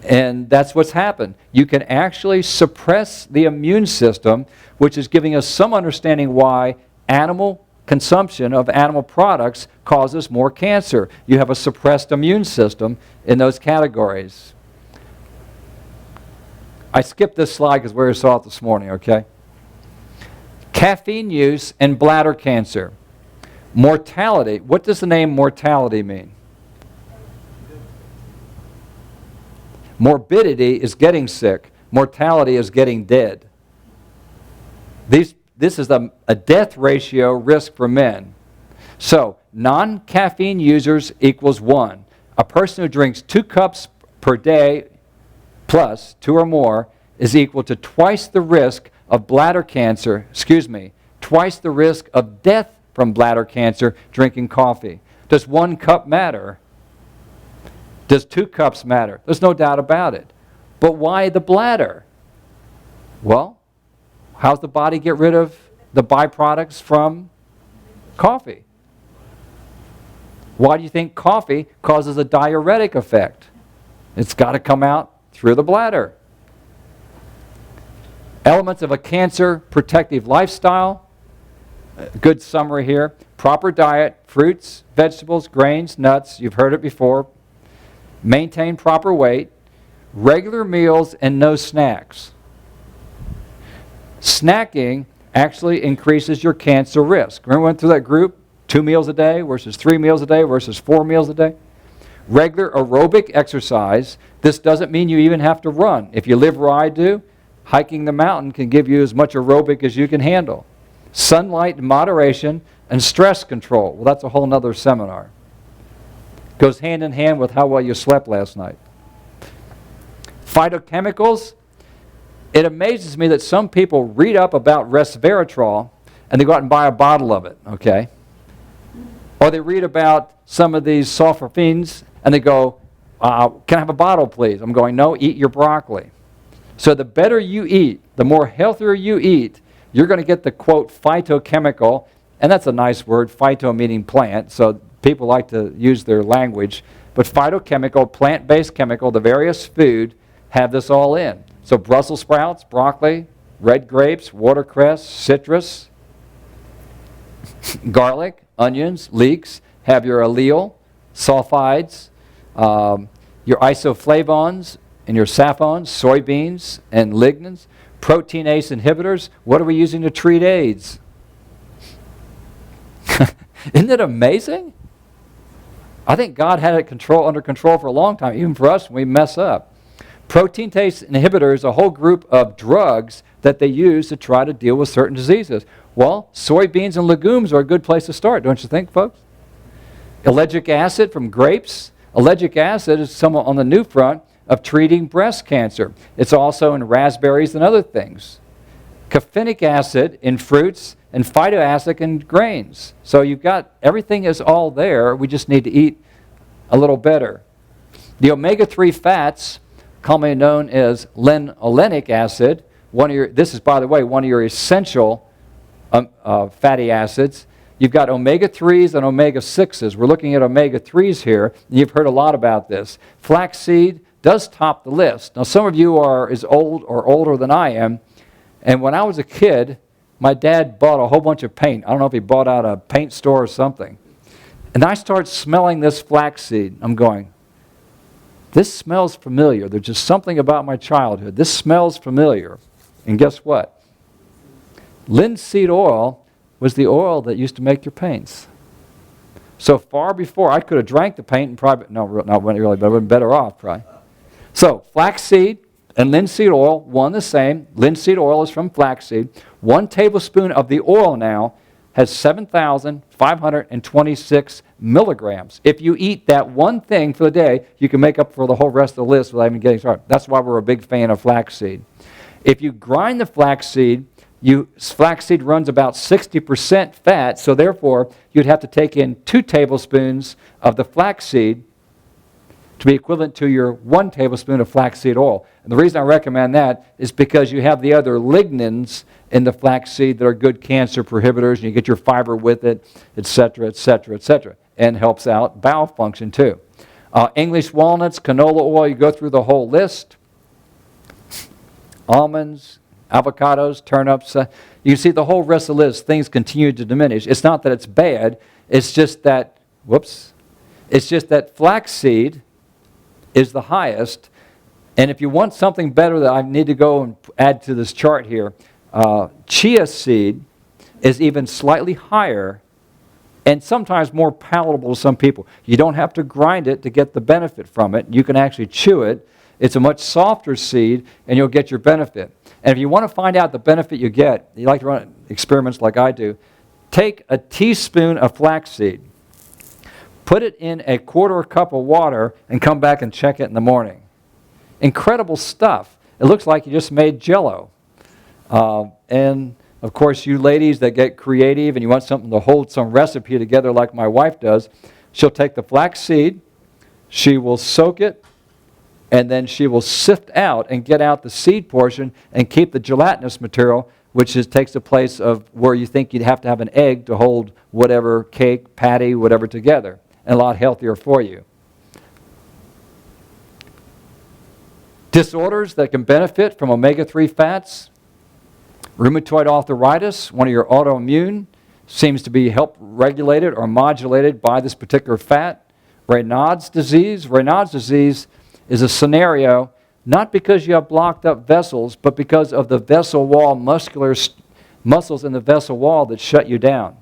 And that's what's happened. You can actually suppress the immune system, which is giving us some understanding why animal consumption of animal products causes more cancer. You have a suppressed immune system in those categories. I skipped this slide because we already saw it this morning, okay? Caffeine use and bladder cancer. Mortality. What does the name mortality mean? Morbidity is getting sick. Mortality is getting dead. This is a death ratio risk for men. So, non-caffeine users equals 1. A person who drinks 2 cups per day plus 2 or more is equal to twice the risk of bladder cancer, twice the risk of death from bladder cancer drinking coffee. Does 1 cup matter? Does 2 cups matter? There's no doubt about it. But why the bladder? Well, how's the body get rid of the byproducts from coffee? Why do you think coffee causes a diuretic effect? It's got to come out through the bladder. Elements of a cancer protective lifestyle. Good summary here. Proper diet, fruits, vegetables, grains, nuts. You've heard it before. Maintain proper weight. Regular meals and no snacks. Snacking actually increases your cancer risk. Remember we went through that group? 2 meals a day versus 3 meals a day versus 4 meals a day. Regular aerobic exercise. This doesn't mean you even have to run. If you live where I do, hiking the mountain can give you as much aerobic as you can handle. Sunlight in moderation and stress control. Well, that's a whole nother seminar. Goes hand in hand with how well you slept last night. Phytochemicals. It amazes me that some people read up about resveratrol and they go out and buy a bottle of it, okay? Or they read about some of these sulforaphane and they go, can I have a bottle, please? I'm going, no, eat your broccoli. So the better you eat, the more healthier you eat, you're going to get the, quote, phytochemical, and that's a nice word, phyto meaning plant, so people like to use their language, but phytochemical, plant-based chemical, the various food have this all in. So Brussels sprouts, broccoli, red grapes, watercress, citrus, garlic, onions, leeks, have your allele, sulfides, your isoflavones and your saffons, soybeans and lignans, proteinase inhibitors. What are we using to treat AIDS? Isn't it amazing? I think God had it under control for a long time, even for us when we mess up. Proteinase inhibitors, a whole group of drugs that they use to try to deal with certain diseases. Well, soybeans and legumes are a good place to start, don't you think, folks? Ellagic acid from grapes. Ellagic acid is somewhat on the new front of treating breast cancer. It's also in raspberries and other things. Caffeinic acid in fruits and phytoacid in grains. So you've got, everything is all there. We just need to eat a little better. The omega-3 fats, commonly known as linolenic acid, this is, by the way, one of your essential fatty acids. You've got omega-3s and omega-6s. We're looking at omega-3s here. And you've heard a lot about this. Flaxseed does top the list. Now, some of you are as old or older than I am. And when I was a kid, my dad bought a whole bunch of paint. I don't know if he bought out a paint store or something. And I started smelling this flaxseed. I'm going, this smells familiar. There's just something about my childhood. This smells familiar. And guess what? Linseed oil was the oil that used to make your paints. So far before, I could have drank the paint and probably, no, not really, but I would have been better off probably. So flaxseed and linseed oil, one the same. Linseed oil is from flaxseed. 1 tablespoon of the oil now has 7,526 milligrams. If you eat that one thing for the day, you can make up for the whole rest of the list without even getting started. That's why we're a big fan of flaxseed. If you grind the flaxseed, flaxseed runs about 60% fat, so therefore you'd have to take in 2 tablespoons of the flaxseed to be equivalent to your 1 tablespoon of flaxseed oil. And the reason I recommend that is because you have the other lignans in the flaxseed that are good cancer prohibitors, and you get your fiber with it, etc., etc., etc., and helps out bowel function too. English walnuts, canola oil, you go through the whole list. Almonds, avocados, turnips. You see the whole rest of the list, things continue to diminish. It's not that it's bad, it's just that, it's just that flaxseed is the highest. And if you want something better that I need to go and add to this chart here, chia seed is even slightly higher and sometimes more palatable to some people. You don't have to grind it to get the benefit from it. You can actually chew it. It's a much softer seed, and you'll get your benefit. And if you want to find out the benefit you get, you like to run experiments like I do, take a teaspoon of flaxseed, put it in a 1/4 cup of water, and come back and check it in the morning. Incredible stuff. It looks like you just made Jell-O. And, of course, you ladies that get creative and you want something to hold some recipe together like my wife does, she'll take the flaxseed, she will soak it, and then she will sift out and get out the seed portion and keep the gelatinous material, which takes the place of where you think you'd have to have an egg to hold whatever cake, patty, whatever together, and a lot healthier for you. Disorders that can benefit from omega-3 fats. Rheumatoid arthritis, one of your autoimmune, seems to be help regulated or modulated by this particular fat. Raynaud's disease. Raynaud's disease is a scenario not because you have blocked up vessels, but because of the vessel wall muscles in the vessel wall that shut you down.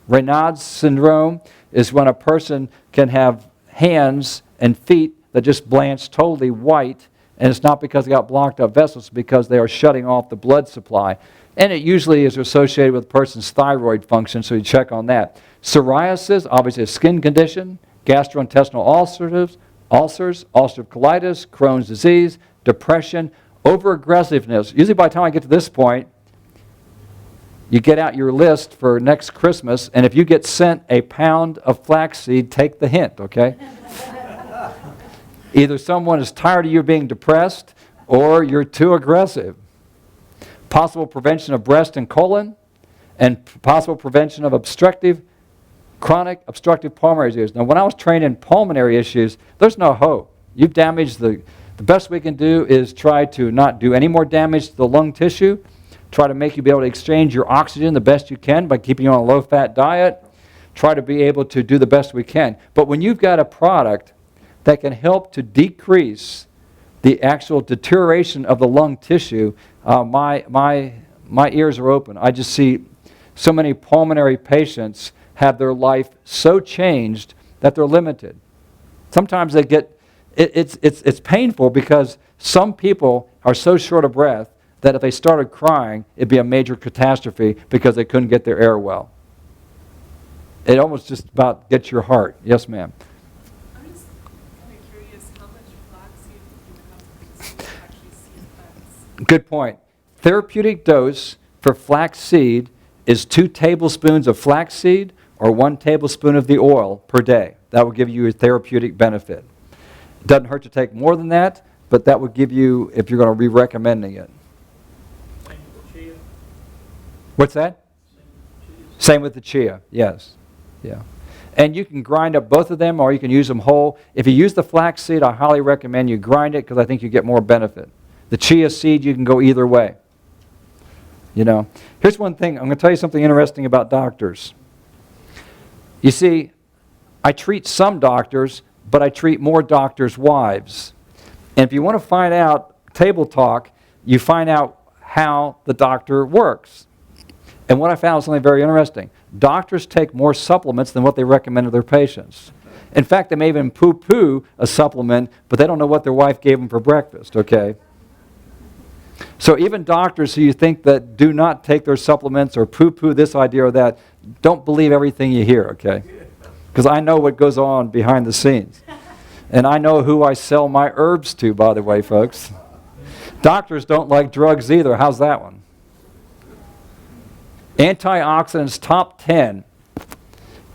Raynaud's syndrome is when a person can have hands and feet that just blanch totally white, and it's not because they got blocked up vessels, it's because they are shutting off the blood supply. And it usually is associated with a person's thyroid function, so you check on that. Psoriasis, obviously a skin condition, gastrointestinal ulcers, ulcerative colitis, Crohn's disease, depression, overaggressiveness. Usually by the time I get to this point, you get out your list for next Christmas, and if you get sent a pound of flaxseed, take the hint, okay? Either someone is tired of you being depressed, or you're too aggressive. Possible prevention of breast and colon, and possible prevention of chronic obstructive pulmonary disease. Now, when I was trained in pulmonary issues, there's no hope. You've damaged the best we can do is try to not do any more damage to the lung tissue, try to make you be able to exchange your oxygen the best you can by keeping you on a low-fat diet, try to be able to do the best we can. But when you've got a product that can help to decrease the actual deterioration of the lung tissue, my ears are open. I just see so many pulmonary patients have their life so changed that they're limited. Sometimes they get, it's painful because some people are so short of breath that if they started crying, it'd be a major catastrophe because they couldn't get their air well. It almost just about gets your heart. Yes, ma'am. I'm just kind of curious how much flaxseed you would have to consume to actually see effects. Good point. Therapeutic dose for flaxseed is 2 tablespoons of flaxseed or 1 tablespoon of the oil per day. That will give you a therapeutic benefit. It doesn't hurt to take more than that, but that would give you, if you're going to be recommending it. What's that? Same with the chia, yes. Yeah. And you can grind up both of them or you can use them whole. If you use the flaxseed, I highly recommend you grind it because I think you get more benefit. The chia seed, you can go either way. You know, here's one thing. I'm going to tell you something interesting about doctors. You see, I treat some doctors, but I treat more doctors' wives. And if you want to find out table talk, you find out how the doctor works. And what I found was something very interesting. Doctors take more supplements than what they recommend to their patients. In fact, they may even poo-poo a supplement, but they don't know what their wife gave them for breakfast, okay? So even doctors who you think that do not take their supplements or poo-poo this idea or that, don't believe everything you hear, okay? Because I know what goes on behind the scenes. And I know who I sell my herbs to, by the way, folks. Doctors don't like drugs either. How's that one? Antioxidants, top 10.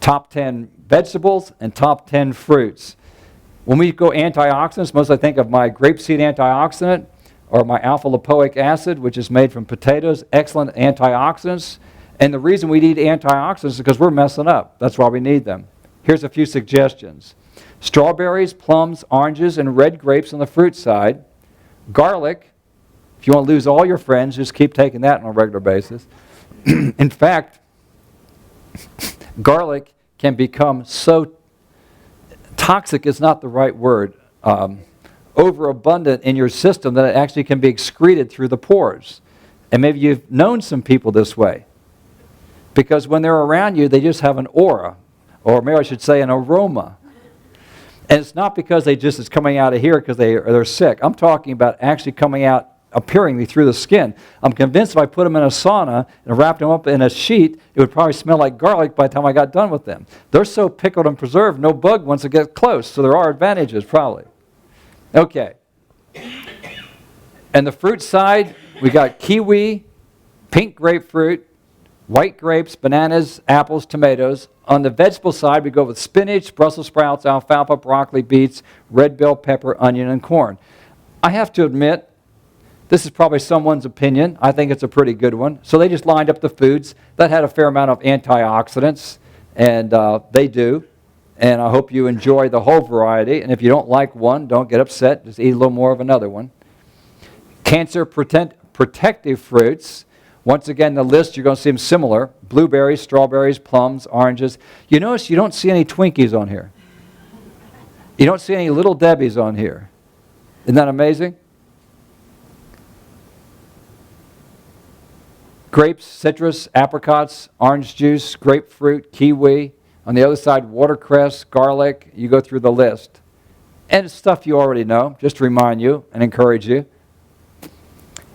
Top 10 vegetables and top 10 fruits. When we go antioxidants, most I think of my grapeseed antioxidant or my alpha-lipoic acid, which is made from potatoes, excellent antioxidants. And the reason we need antioxidants is because we're messing up. That's why we need them. Here's a few suggestions. Strawberries, plums, oranges, and red grapes on the fruit side. Garlic. If you want to lose all your friends, just keep taking that on a regular basis. In fact, garlic can become so toxic is not the right word, overabundant in your system that it actually can be excreted through the pores. And maybe you've known some people this way. Because when they're around you, they just have an aura, or maybe I should say an aroma. And it's not because it's coming out of here because they're sick. I'm talking about actually coming out, appearing through the skin. I'm convinced if I put them in a sauna and wrapped them up in a sheet, it would probably smell like garlic by the time I got done with them. They're so pickled and preserved, no bug wants to get close, so there are advantages probably. Okay. And the fruit side, we got kiwi, pink grapefruit, white grapes, bananas, apples, tomatoes. On the vegetable side, we go with spinach, Brussels sprouts, alfalfa, broccoli, beets, red bell pepper, onion, and corn. I have to admit, this is probably someone's opinion. I think it's a pretty good one. So they just lined up the foods that had a fair amount of antioxidants, and they do. And I hope you enjoy the whole variety. And if you don't like one, don't get upset. Just eat a little more of another one. Cancer protective fruits. Once again, the list, you're going to see them similar. Blueberries, strawberries, plums, oranges. You notice you don't see any Twinkies on here. You don't see any Little Debbies on here. Isn't that amazing? Grapes, citrus, apricots, orange juice, grapefruit, kiwi, On the other side, watercress, garlic, you go through the list. And it's stuff you already know, just to remind you and encourage you.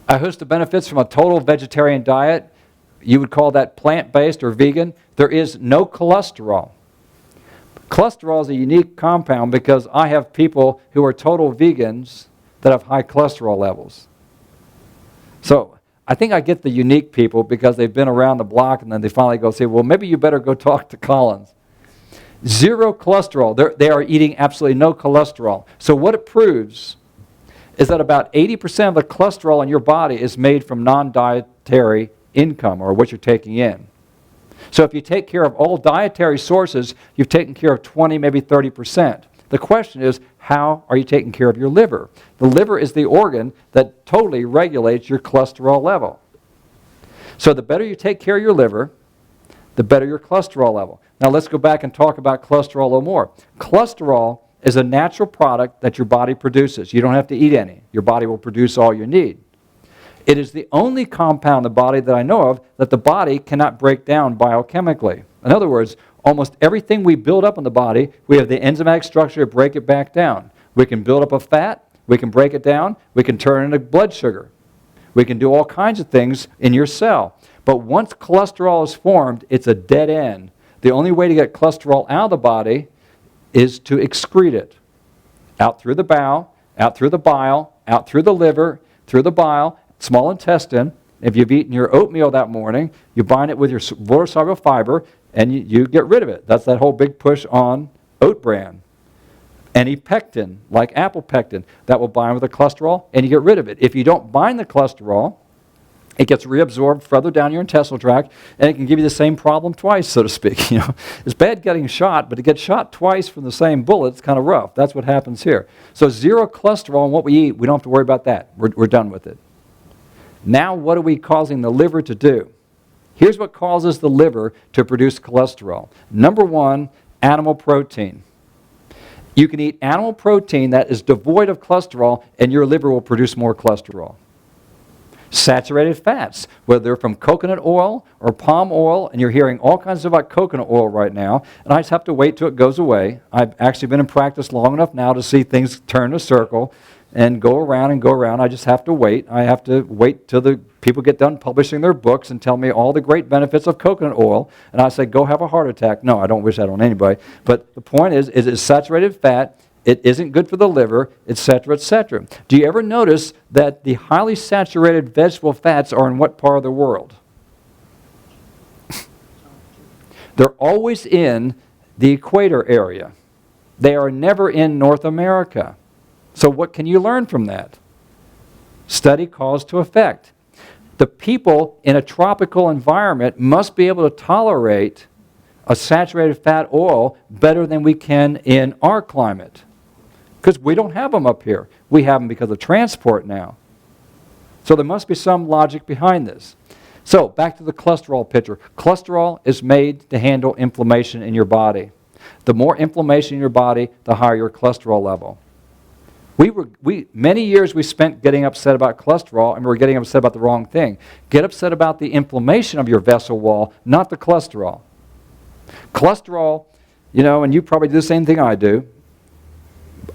A host of benefits from a total vegetarian diet. You would call that plant-based or vegan. There is no cholesterol. Cholesterol is a unique compound because I have people who are total vegans that have high cholesterol levels. So I think I get the unique people because they've been around the block and then they finally go say, well, maybe you better go talk to Collins. Zero cholesterol. They are eating absolutely no cholesterol. So what it proves is that about 80% of the cholesterol in your body is made from non-dietary income, or what you're taking in. So if you take care of all dietary sources, you've taken care of 20, maybe 30%. The question is, how are you taking care of your liver? The liver is the organ that totally regulates your cholesterol level. So the better you take care of your liver, the better your cholesterol level. Now let's go back and talk about cholesterol a little more. Cholesterol is a natural product that your body produces. You don't have to eat any. Your body will produce all you need. It is the only compound in the body that I know of that the body cannot break down biochemically. In other words, almost everything we build up in the body, we have the enzymatic structure to break it back down. We can build up a fat, we can break it down, we can turn it into blood sugar. We can do all kinds of things in your cell. But once cholesterol is formed, it's a dead end. The only way to get cholesterol out of the body is to excrete it. Out through the bowel, out through the bile, out through the liver, through the bile, small intestine. If you've eaten your oatmeal that morning, you bind it with your water-soluble fiber, and you get rid of it. That's that whole big push on oat bran. Any pectin, like apple pectin, that will bind with the cholesterol, and you get rid of it. If you don't bind the cholesterol, it gets reabsorbed further down your intestinal tract, and it can give you the same problem twice, so to speak. You know, it's bad getting shot, but to get shot twice from the same bullet, it's kind of rough. That's what happens here. So zero cholesterol in what we eat, we don't have to worry about that. We're done with it. Now what are we causing the liver to do? Here's what causes the liver to produce cholesterol. Number one, animal protein. You can eat animal protein that is devoid of cholesterol, and your liver will produce more cholesterol. Saturated fats, whether they're from coconut oil or palm oil, and you're hearing all kinds about coconut oil right now, and I just have to wait till it goes away. I've actually been in practice long enough now to see things turn a circle and go around and go around. I just have to wait. I have to wait till the people get done publishing their books and tell me all the great benefits of coconut oil, and I say, go have a heart attack. No, I don't wish that on anybody. But the point is it's saturated fat. It isn't good for the liver, etc., etc. Do you ever notice that the highly saturated vegetable fats are in what part of the world? They're always in the equator area. They are never in North America. So what can you learn from that? Study cause to effect. The people in a tropical environment must be able to tolerate a saturated fat oil better than we can in our climate. Because we don't have them up here. We have them because of transport now. So there must be some logic behind this. So back to the cholesterol picture. Cholesterol is made to handle inflammation in your body. The more inflammation in your body, the higher your cholesterol level. Many years we spent getting upset about cholesterol, and we were getting upset about the wrong thing. Get upset about the inflammation of your vessel wall, not the cholesterol. Cholesterol, and you probably do the same thing I do.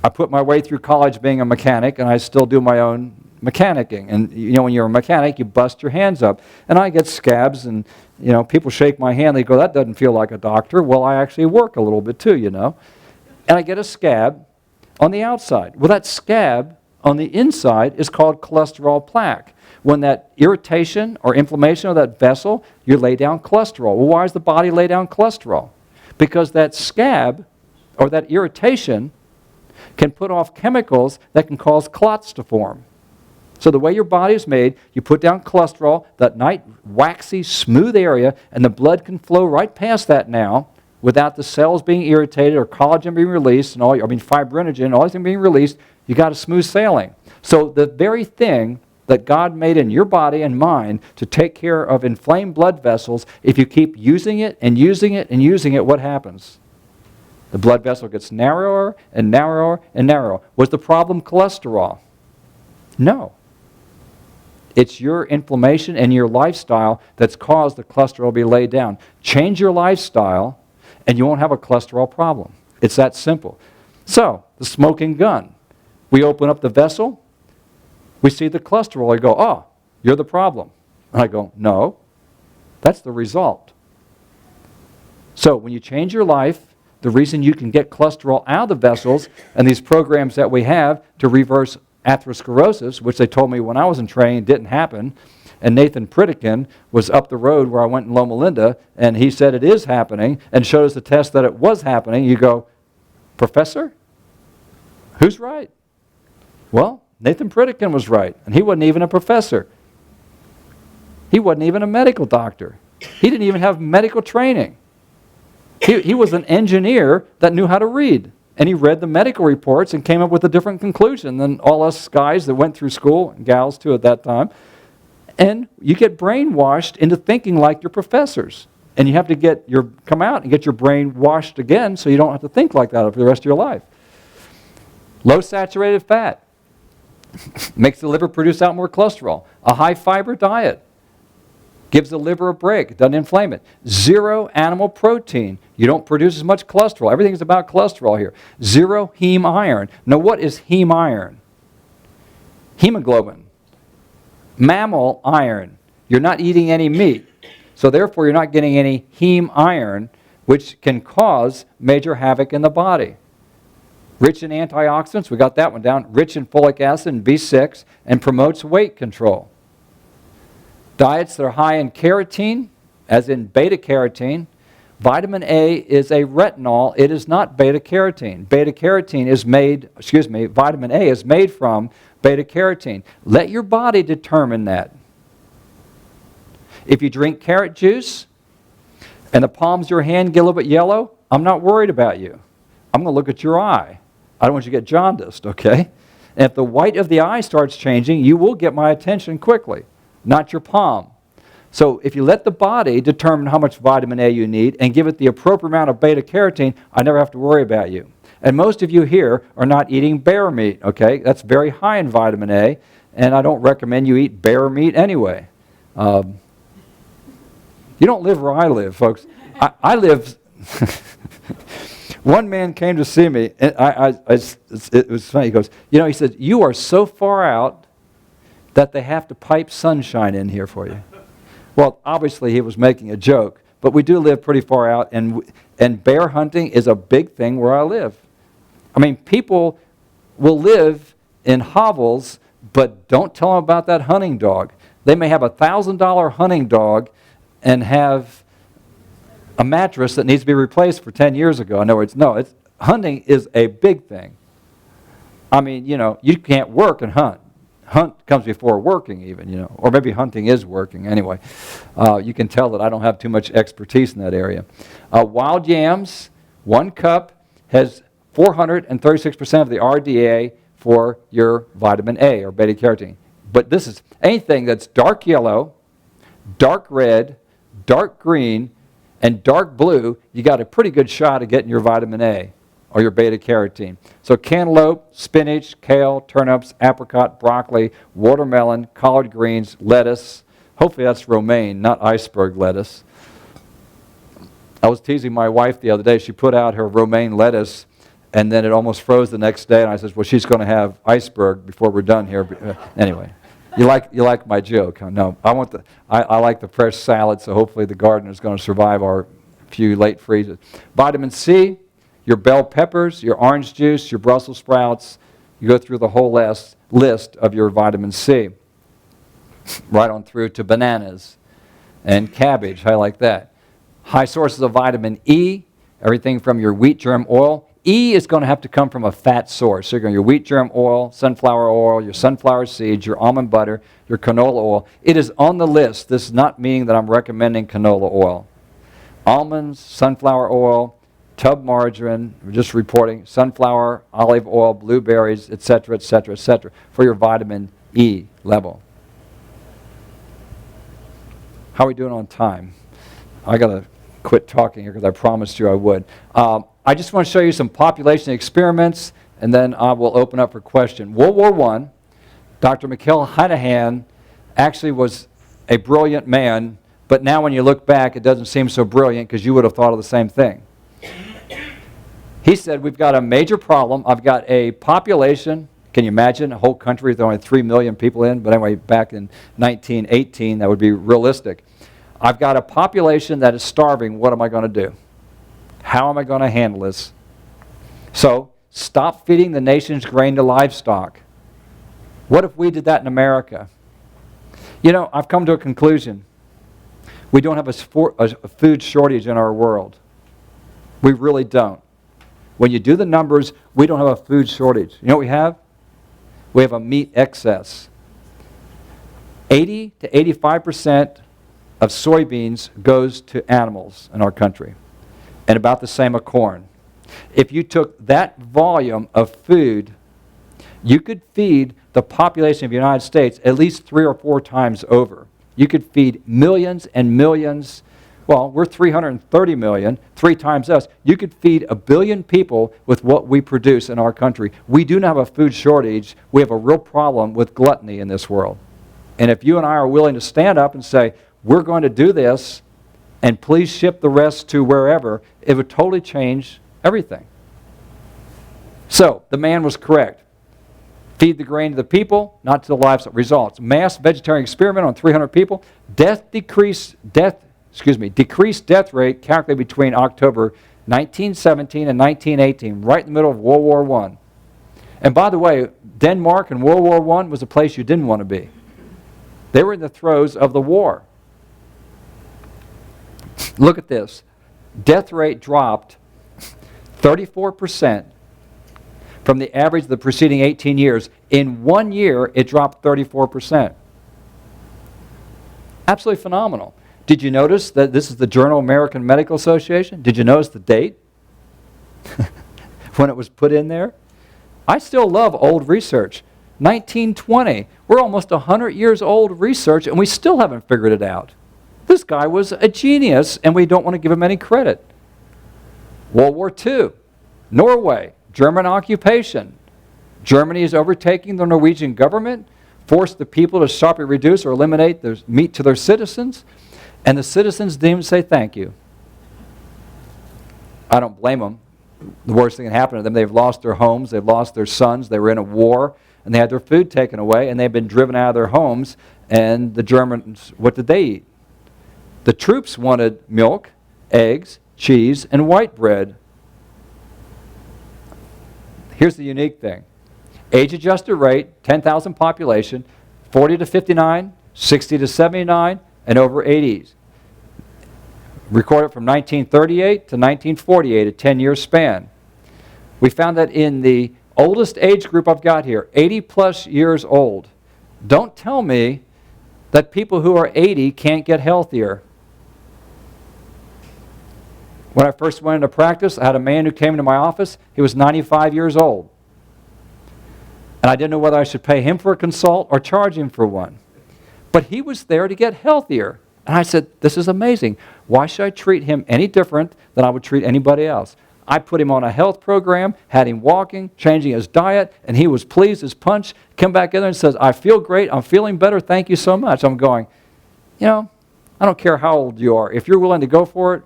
I put my way through college being a mechanic, and I still do my own mechanicking. And when you're a mechanic, you bust your hands up. And I get scabs, and people shake my hand. They go, that doesn't feel like a doctor. Well, I actually work a little bit too, And I get a scab on the outside. Well, that scab on the inside is called cholesterol plaque. When that irritation or inflammation of that vessel, you lay down cholesterol. Well, why does the body lay down cholesterol? Because that scab or that irritation can put off chemicals that can cause clots to form. So the way your body is made, you put down cholesterol, that nice, waxy, smooth area, and the blood can flow right past that now without the cells being irritated or collagen being released, and fibrinogen, all these being released. You got a smooth sailing. So the very thing that God made in your body and mind to take care of inflamed blood vessels, if you keep using it and using it and using it, what happens? The blood vessel gets narrower and narrower and narrower. Was the problem cholesterol? No. It's your inflammation and your lifestyle that's caused the cholesterol to be laid down. Change your lifestyle, and you won't have a cholesterol problem. It's that simple. So, the smoking gun. We open up the vessel, we see the cholesterol, I go, oh, you're the problem. And I go, no, that's the result. So when you change your life, the reason you can get cholesterol out of the vessels and these programs that we have to reverse atherosclerosis, which they told me when I was in training didn't happen, and Nathan Pritikin was up the road where I went in Loma Linda, and he said it is happening and showed us the test that it was happening. You go, Professor? Who's right? Well, Nathan Pritikin was right, and he wasn't even a professor. He wasn't even a medical doctor. He didn't even have medical training. He was an engineer that knew how to read, and he read the medical reports and came up with a different conclusion than all us guys that went through school, and gals too at that time. And you get brainwashed into thinking like your professors. And you have to come out and get your brain washed again so you don't have to think like that for the rest of your life. Low saturated fat makes the liver produce out more cholesterol. A high fiber diet gives the liver a break. It doesn't inflame it. Zero animal protein. You don't produce as much cholesterol. Everything's about cholesterol here. Zero heme iron. Now what is heme iron? Hemoglobin. Mammal iron. You're not eating any meat. So therefore you're not getting any heme iron, which can cause major havoc in the body. Rich in antioxidants, we got that one down. Rich in folic acid and B6, and promotes weight control. Diets that are high in carotene, as in beta-carotene. Vitamin A is a retinol. It is not beta-carotene. Beta-carotene is vitamin A is made from beta-carotene. Let your body determine that. If you drink carrot juice and the palms of your hand get a little bit yellow, I'm not worried about you. I'm going to look at your eye. I don't want you to get jaundiced, okay? And if the white of the eye starts changing, you will get my attention quickly, not your palm. So if you let the body determine how much vitamin A you need and give it the appropriate amount of beta-carotene, I never have to worry about you. And most of you here are not eating bear meat, okay? That's very high in vitamin A, and I don't recommend you eat bear meat anyway. You don't live where I live, folks. I live... One man came to see me, and it was funny. He goes, he said, you are so far out that they have to pipe sunshine in here for you. Well, obviously he was making a joke, but we do live pretty far out, and bear hunting is a big thing where I live. I mean, people will live in hovels, but don't tell them about that hunting dog. They may have a $1,000 hunting dog and have a mattress that needs to be replaced for 10 years ago. In other words, no, hunting is a big thing. I mean, you can't work and hunt. Hunt comes before working even, or maybe hunting is working anyway. You can tell that I don't have too much expertise in that area. Wild yams, 1 cup, has 436% of the RDA for your vitamin A or beta-carotene. But this is anything that's dark yellow, dark red, dark green, and dark blue, you got a pretty good shot at getting your vitamin A or your beta-carotene. So cantaloupe, spinach, kale, turnips, apricot, broccoli, watermelon, collard greens, lettuce. Hopefully that's romaine, not iceberg lettuce. I was teasing my wife the other day. She put out her romaine lettuce, and then it almost froze the next day. And I said, well, she's going to have iceberg before we're done here. Anyway. You like my joke, huh? No, I like the fresh salad, so hopefully the garden is going to survive our few late freezes. Vitamin C, your bell peppers, your orange juice, your Brussels sprouts. You go through the whole list of your vitamin C. Right on through to bananas and cabbage. I like that. High sources of vitamin E, everything from your wheat germ oil. E is going to have to come from a fat source. So you're going to your wheat germ oil, sunflower oil, your sunflower seeds, your almond butter, your canola oil. It is on the list. This is not meaning that I'm recommending canola oil. Almonds, sunflower oil, tub margarine, we're just reporting, sunflower, olive oil, blueberries, etc., etc., etc., for your vitamin E level. How are we doing on time? I got to quit talking here because I promised you I would. I just want to show you some population experiments, and then I will open up for question. World War I, Dr. Mikhail Hanahan actually was a brilliant man, but now when you look back, it doesn't seem so brilliant because you would have thought of the same thing. He said, we've got a major problem. I've got a population. Can you imagine a whole country with only 3 million people in? But anyway, back in 1918, that would be realistic. I've got a population that is starving. What am I going to do? How am I going to handle this? So, stop feeding the nation's grain to livestock. What if we did that in America? You know, I've come to a conclusion. We don't have a food shortage in our world. We really don't. When you do the numbers, we don't have a food shortage. You know what we have? We have a meat excess. 80 to 85% of soybeans goes to animals in our country, and about the same of corn. If you took that volume of food, you could feed the population of the United States at least 3 or 4 times over. You could feed millions and millions. Well, we're 330 million, 3 times us. You could feed 1 billion people with what we produce in our country. We do not have a food shortage. We have a real problem with gluttony in this world. And if you and I are willing to stand up and say, we're going to do this, and please ship the rest to wherever, it would totally change everything. So, the man was correct. Feed the grain to the people, not to the livestock. Results: mass vegetarian experiment on 300 people. Decreased death rate calculated between October 1917 and 1918, right in the middle of World War I. And by the way, Denmark in World War I was a place you didn't want to be. They were in the throes of the war. Look at this. Death rate dropped 34% from the average of the preceding 18 years. In 1 year, it dropped 34%. Absolutely phenomenal. Did you notice that this is the Journal of American Medical Association? Did you notice the date when it was put in there? I still love old research. 1920. We're almost 100 years old research, and we still haven't figured it out. This guy was a genius, and we don't want to give him any credit. World War II. Norway. German occupation. Germany is overtaking the Norwegian government, forced the people to sharply reduce or eliminate their meat to their citizens, and the citizens didn't even say thank you. I don't blame them. The worst thing that happened to them, they've lost their homes, they've lost their sons, they were in a war, and they had their food taken away, and they've been driven out of their homes, and the Germans, what did they eat? The troops wanted milk, eggs, cheese, and white bread. Here's the unique thing. Age-adjusted rate, 10,000 population, 40 to 59, 60 to 79, and over 80s. Recorded from 1938 to 1948, a 10-year span. We found that in the oldest age group I've got here, 80 plus years old. Don't tell me that people who are 80 can't get healthier. When I first went into practice, I had a man who came into my office. He was 95 years old. And I didn't know whether I should pay him for a consult or charge him for one. But he was there to get healthier. And I said, this is amazing. Why should I treat him any different than I would treat anybody else? I put him on a health program, had him walking, changing his diet, and he was pleased as punch. Come back in there and says, I feel great, I'm feeling better, thank you so much. I'm going, you know, I don't care how old you are. If you're willing to go for it,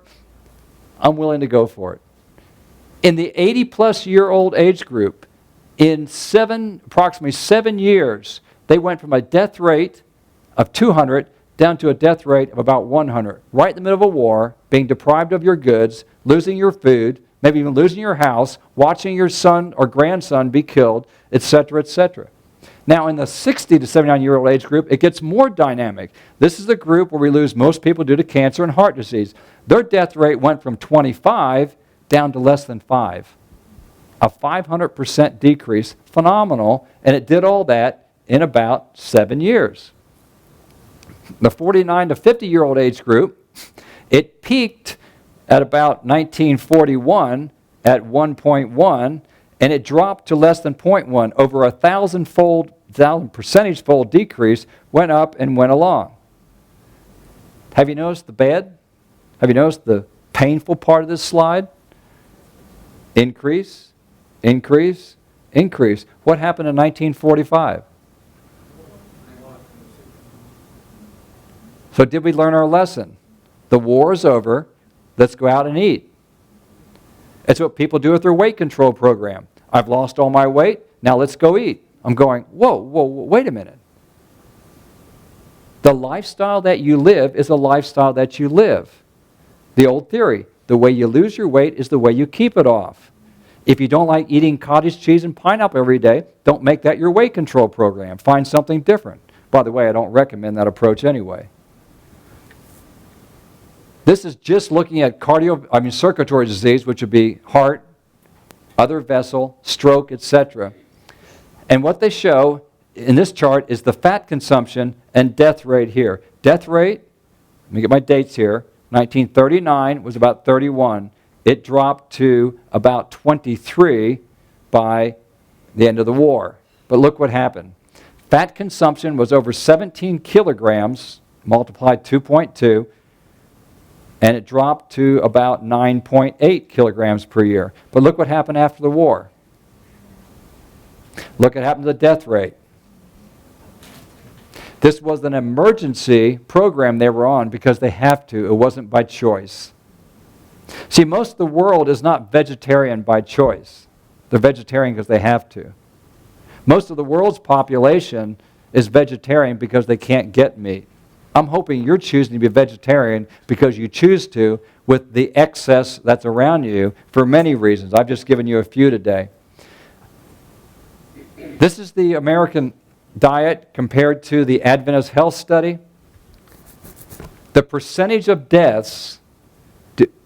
I'm willing to go for it. In the 80-plus-year-old age group, in approximately 7 years, they went from a death rate of 200 down to a death rate of about 100. Right in the middle of a war, being deprived of your goods, losing your food, maybe even losing your house, watching your son or grandson be killed, etc., etc. Now, in the 60 to 79-year-old age group, it gets more dynamic. This is the group where we lose most people due to cancer and heart disease. Their death rate went from 25 down to less than 5. A 500% decrease, phenomenal, and it did all that in about 7 years. The 49 to 50-year-old age group, it peaked at about 1941 at 1.1, and it dropped to less than 0.1. Over a 1,000 percentage fold decrease, went up and went along. Have you noticed the bad? Have you noticed the painful part of this slide? Increase, increase, increase. What happened in 1945? So did we learn our lesson? The war is over. Let's go out and eat. It's what people do with their weight control program. I've lost all my weight, now let's go eat. I'm going, whoa, wait a minute. The lifestyle that you live is a lifestyle that you live. The old theory, the way you lose your weight is the way you keep it off. If you don't like eating cottage cheese and pineapple every day, don't make that your weight control program. Find something different. By the way, I don't recommend that approach anyway. This is just looking at circulatory disease, which would be heart, other vessel, stroke, etc. And what they show in this chart is the fat consumption and death rate here. Death rate, let me get my dates here, 1939 was about 31. It dropped to about 23 by the end of the war. But look what happened. Fat consumption was over 17 kilograms, multiplied 2.2, and it dropped to about 9.8 kilograms per year. But look what happened after the war. Look what happened to the death rate. This was an emergency program they were on because they have to. It wasn't by choice. See, most of the world is not vegetarian by choice. They're vegetarian because they have to. Most of the world's population is vegetarian because they can't get meat. I'm hoping you're choosing to be vegetarian because you choose to with the excess that's around you for many reasons. I've just given you a few today. This is the American diet compared to the Adventist health study. The percentage of deaths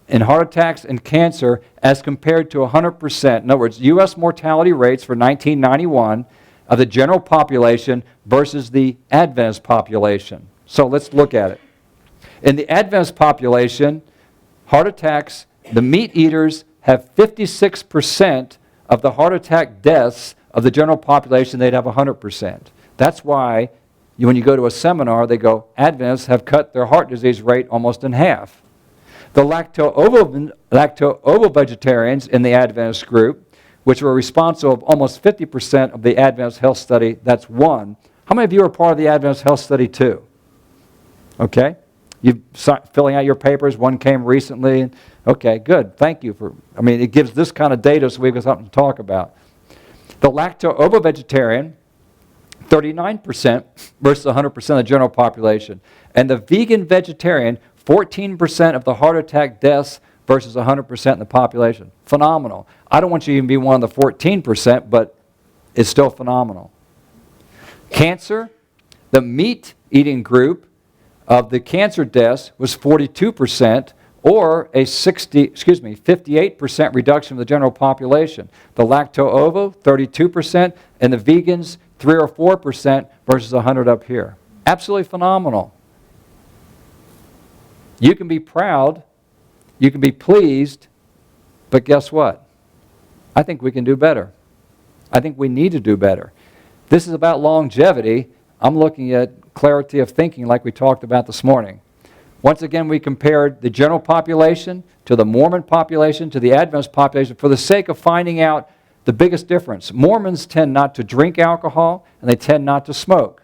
in heart attacks and cancer as compared to 100%. In other words, U.S. mortality rates for 1991 of the general population versus the Adventist population. So let's look at it. In the Adventist population, heart attacks, the meat eaters have 56% of the heart attack deaths of the general population. They'd have 100%. That's why when you go to a seminar, they go, Adventists have cut their heart disease rate almost in half. The lacto-ovo vegetarians in the Adventist group, which were responsible for almost 50% of the Adventist health study, that's one. How many of you are part of the Adventist health study too? Okay? You're filling out your papers. One came recently. Okay, good. Thank you for, it gives this kind of data so we've got something to talk about. The lacto-ovo vegetarian, 39% versus 100% of the general population. And the vegan vegetarian, 14% of the heart attack deaths versus 100% in the population. Phenomenal. I don't want you to even be one of the 14%, but it's still phenomenal. Cancer, the meat-eating group of the cancer deaths was 42%, or a 58% reduction of the general population. The lacto-ovo, 32%, and the vegans, 3 or 4% versus 100 up here. Absolutely phenomenal. You can be proud, you can be pleased, but guess what? I think we can do better. I think we need to do better. This is about longevity. I'm looking at clarity of thinking like we talked about this morning. Once again, we compared the general population to the Mormon population to the Adventist population for the sake of finding out the biggest difference. Mormons tend not to drink alcohol, and they tend not to smoke.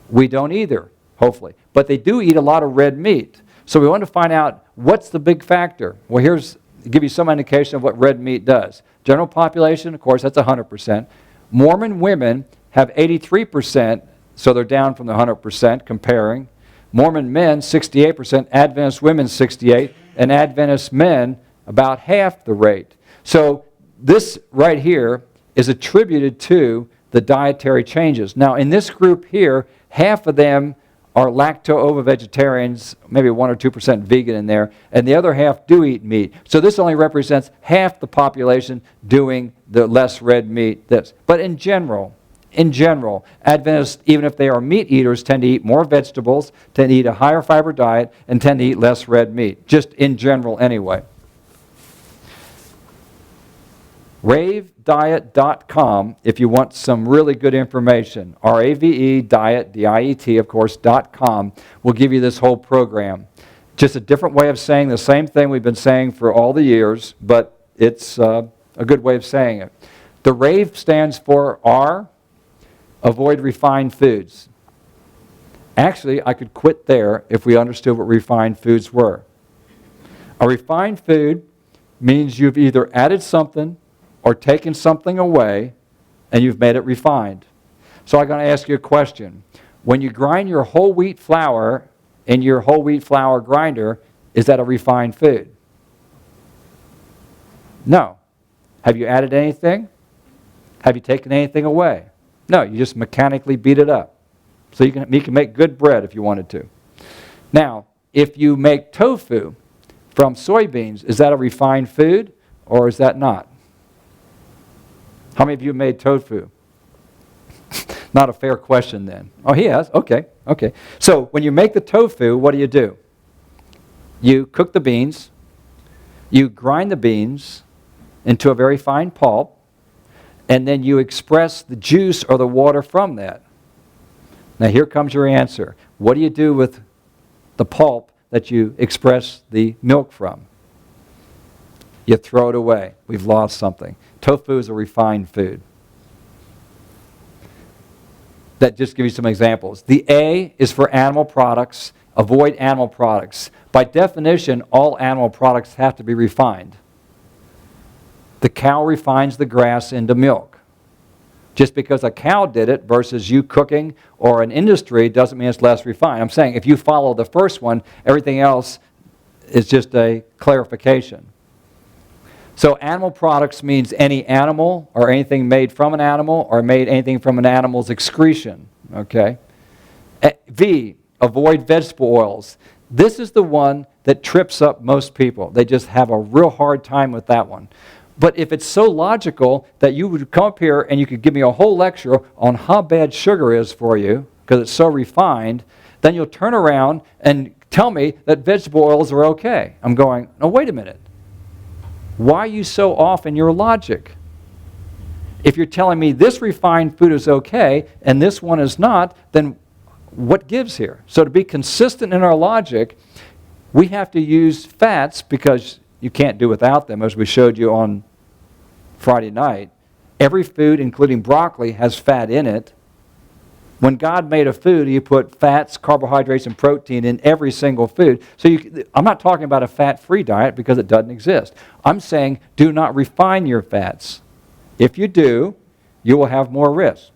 We don't either, hopefully. But they do eat a lot of red meat. So we want to find out what's the big factor. Well, here's give you some indication of what red meat does. General population, of course, that's 100%. Mormon women have 83%, so they're down from the 100% comparing. Mormon men, 68%, Adventist women, 68%, and Adventist men, about half the rate. So this right here is attributed to the dietary changes. Now, in this group here, half of them are lacto-ovo vegetarians, maybe 1 or 2% vegan in there, and the other half do eat meat. So this only represents half the population doing the less red meat. But in general, Adventists, even if they are meat eaters, tend to eat more vegetables, tend to eat a higher fiber diet, and tend to eat less red meat, just in general anyway. RaveDiet.com if you want some really good information. RAVE Diet, D-I-E-T, of course, .com will give you this whole program. Just a different way of saying the same thing we've been saying for all the years, but it's a good way of saying it. The RAVE stands for R, avoid refined foods. Actually, I could quit there if we understood what refined foods were. A refined food means you've either added something or taken something away and you've made it refined. So I'm going to ask you a question. When you grind your whole wheat flour in your whole wheat flour grinder, is that a refined food? No. Have you added anything? Have you taken anything away? No, you just mechanically beat it up. So you can make good bread if you wanted to. Now, if you make tofu from soybeans, is that a refined food or is that not? How many of you have made tofu? Not a fair question then. Oh, he has? Okay. So when you make the tofu, what do? You cook the beans, you grind the beans into a very fine pulp, and then you express the juice or the water from that. Now here comes your answer. What do you do with the pulp that you express the milk from? You throw it away. We've lost something. Tofu is a refined food. That just give you some examples. The A is for animal products. Avoid animal products. By definition, all animal products have to be refined. The cow refines the grass into milk. Just because a cow did it versus you cooking or an industry doesn't mean it's less refined. I'm saying if you follow the first one, everything else is just a clarification. So animal products means any animal or anything made from an animal or made anything from an animal's excretion. Okay. V, avoid vegetable oils. This is the one that trips up most people. They just have a real hard time with that one. But if it's so logical that you would come up here and you could give me a whole lecture on how bad sugar is for you, because it's so refined, then you'll turn around and tell me that vegetable oils are okay. I'm going, no, wait a minute. Why are you so off in your logic? If you're telling me this refined food is okay and this one is not, then what gives here? So to be consistent in our logic, we have to use fats because you can't do without them, as we showed you on Friday night. Every food, including broccoli, has fat in it. When God made a food, He put fats, carbohydrates, and protein in every single food. So I'm not talking about a fat-free diet because it doesn't exist. I'm saying do not refine your fats. If you do, you will have more risk.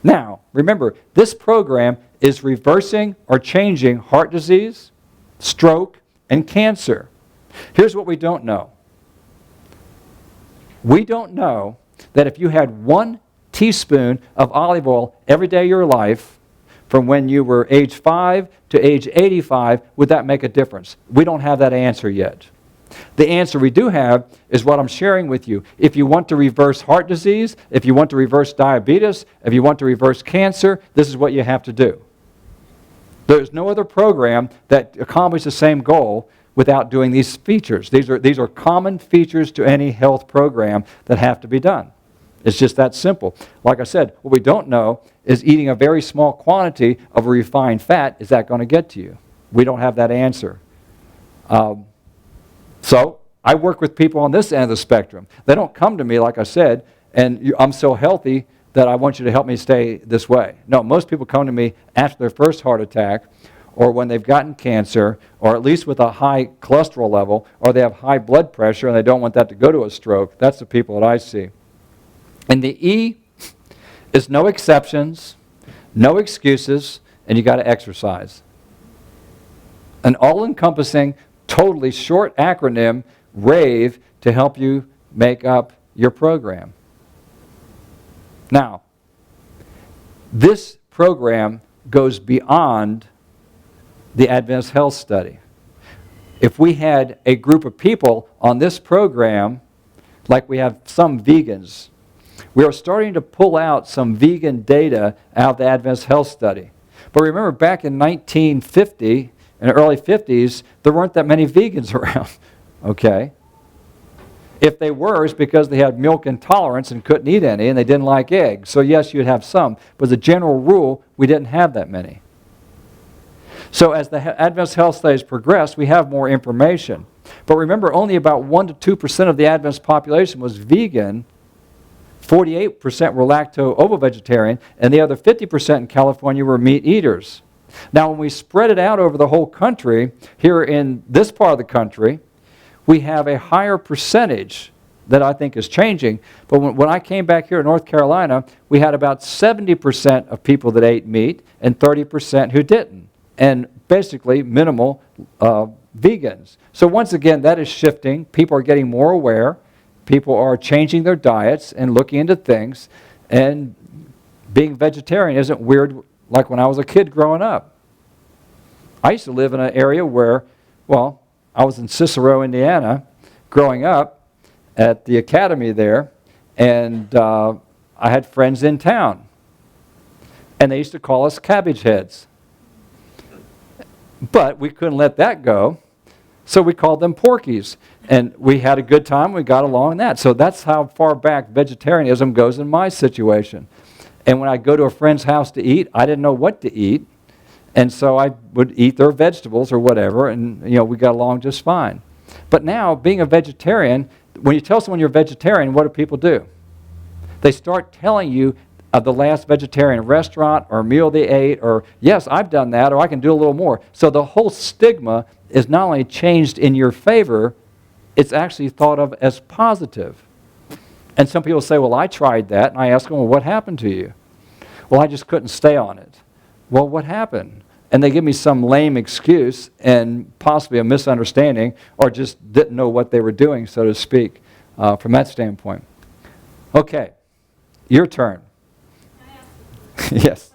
Now, remember, this program is reversing or changing heart disease, stroke, and cancer. Here's what we don't know. We don't know that if you had 1 teaspoon of olive oil every day of your life, from when you were age 5 to age 85, would that make a difference? We don't have that answer yet. The answer we do have is what I'm sharing with you. If you want to reverse heart disease, if you want to reverse diabetes, if you want to reverse cancer, this is what you have to do. There's no other program that accomplishes the same goal without doing these features. These are common features to any health program that have to be done. It's just that simple. Like I said, what we don't know is eating a very small quantity of a refined fat, is that going to get to you? We don't have that answer. So I work with people on this end of the spectrum. They don't come to me, like I said, and I'm so healthy that I want you to help me stay this way. No, most people come to me after their first heart attack, or when they've gotten cancer, or at least with a high cholesterol level, or they have high blood pressure and they don't want that to go to a stroke. That's the people that I see. And the E is no exceptions, no excuses, and you got to exercise. An all-encompassing, totally short acronym, RAVE, to help you make up your program. Now, this program goes beyond the Adventist Health Study. If we had a group of people on this program, like we have some vegans, we are starting to pull out some vegan data out of the Adventist Health Study. But remember, back in 1950, in the early 50s, there weren't that many vegans around, okay? If they were, it's because they had milk intolerance and couldn't eat any, and they didn't like eggs. So yes, you'd have some, but as a general rule, we didn't have that many. So as the Adventist Health Studies progressed, we have more information. But remember, only about 1 to 2% of the Adventist population was vegan, 48% were lacto-ovo-vegetarian, and the other 50% in California were meat eaters. Now, when we spread it out over the whole country, here in this part of the country, we have a higher percentage that I think is changing. But when I came back here to North Carolina, we had about 70% of people that ate meat and 30% who didn't, and basically minimal vegans. So once again, that is shifting. People are getting more aware. People are changing their diets and looking into things. And being vegetarian isn't weird like when I was a kid growing up. I used to live in an area where, well, I was in Cicero, Indiana, growing up at the academy there, and I had friends in town. And they used to call us cabbage heads. But we couldn't let that go, so we called them porkies. And we had a good time, we got along in that. So that's how far back vegetarianism goes in my situation. And when I go to a friend's house to eat, I didn't know what to eat. And so I would eat their vegetables or whatever, and we got along just fine. But now, being a vegetarian, when you tell someone you're a vegetarian, what do people do? They start telling you of the last vegetarian restaurant or meal they ate, or yes, I've done that, or I can do a little more. So the whole stigma is not only changed in your favor, it's actually thought of as positive. And some people say, well, I tried that, and I ask them, well, what happened to you? Well, I just couldn't stay on it. Well, what happened? And they give me some lame excuse and possibly a misunderstanding, or just didn't know what they were doing, so to speak, from that standpoint. Okay, your turn. Can I ask you a Yes.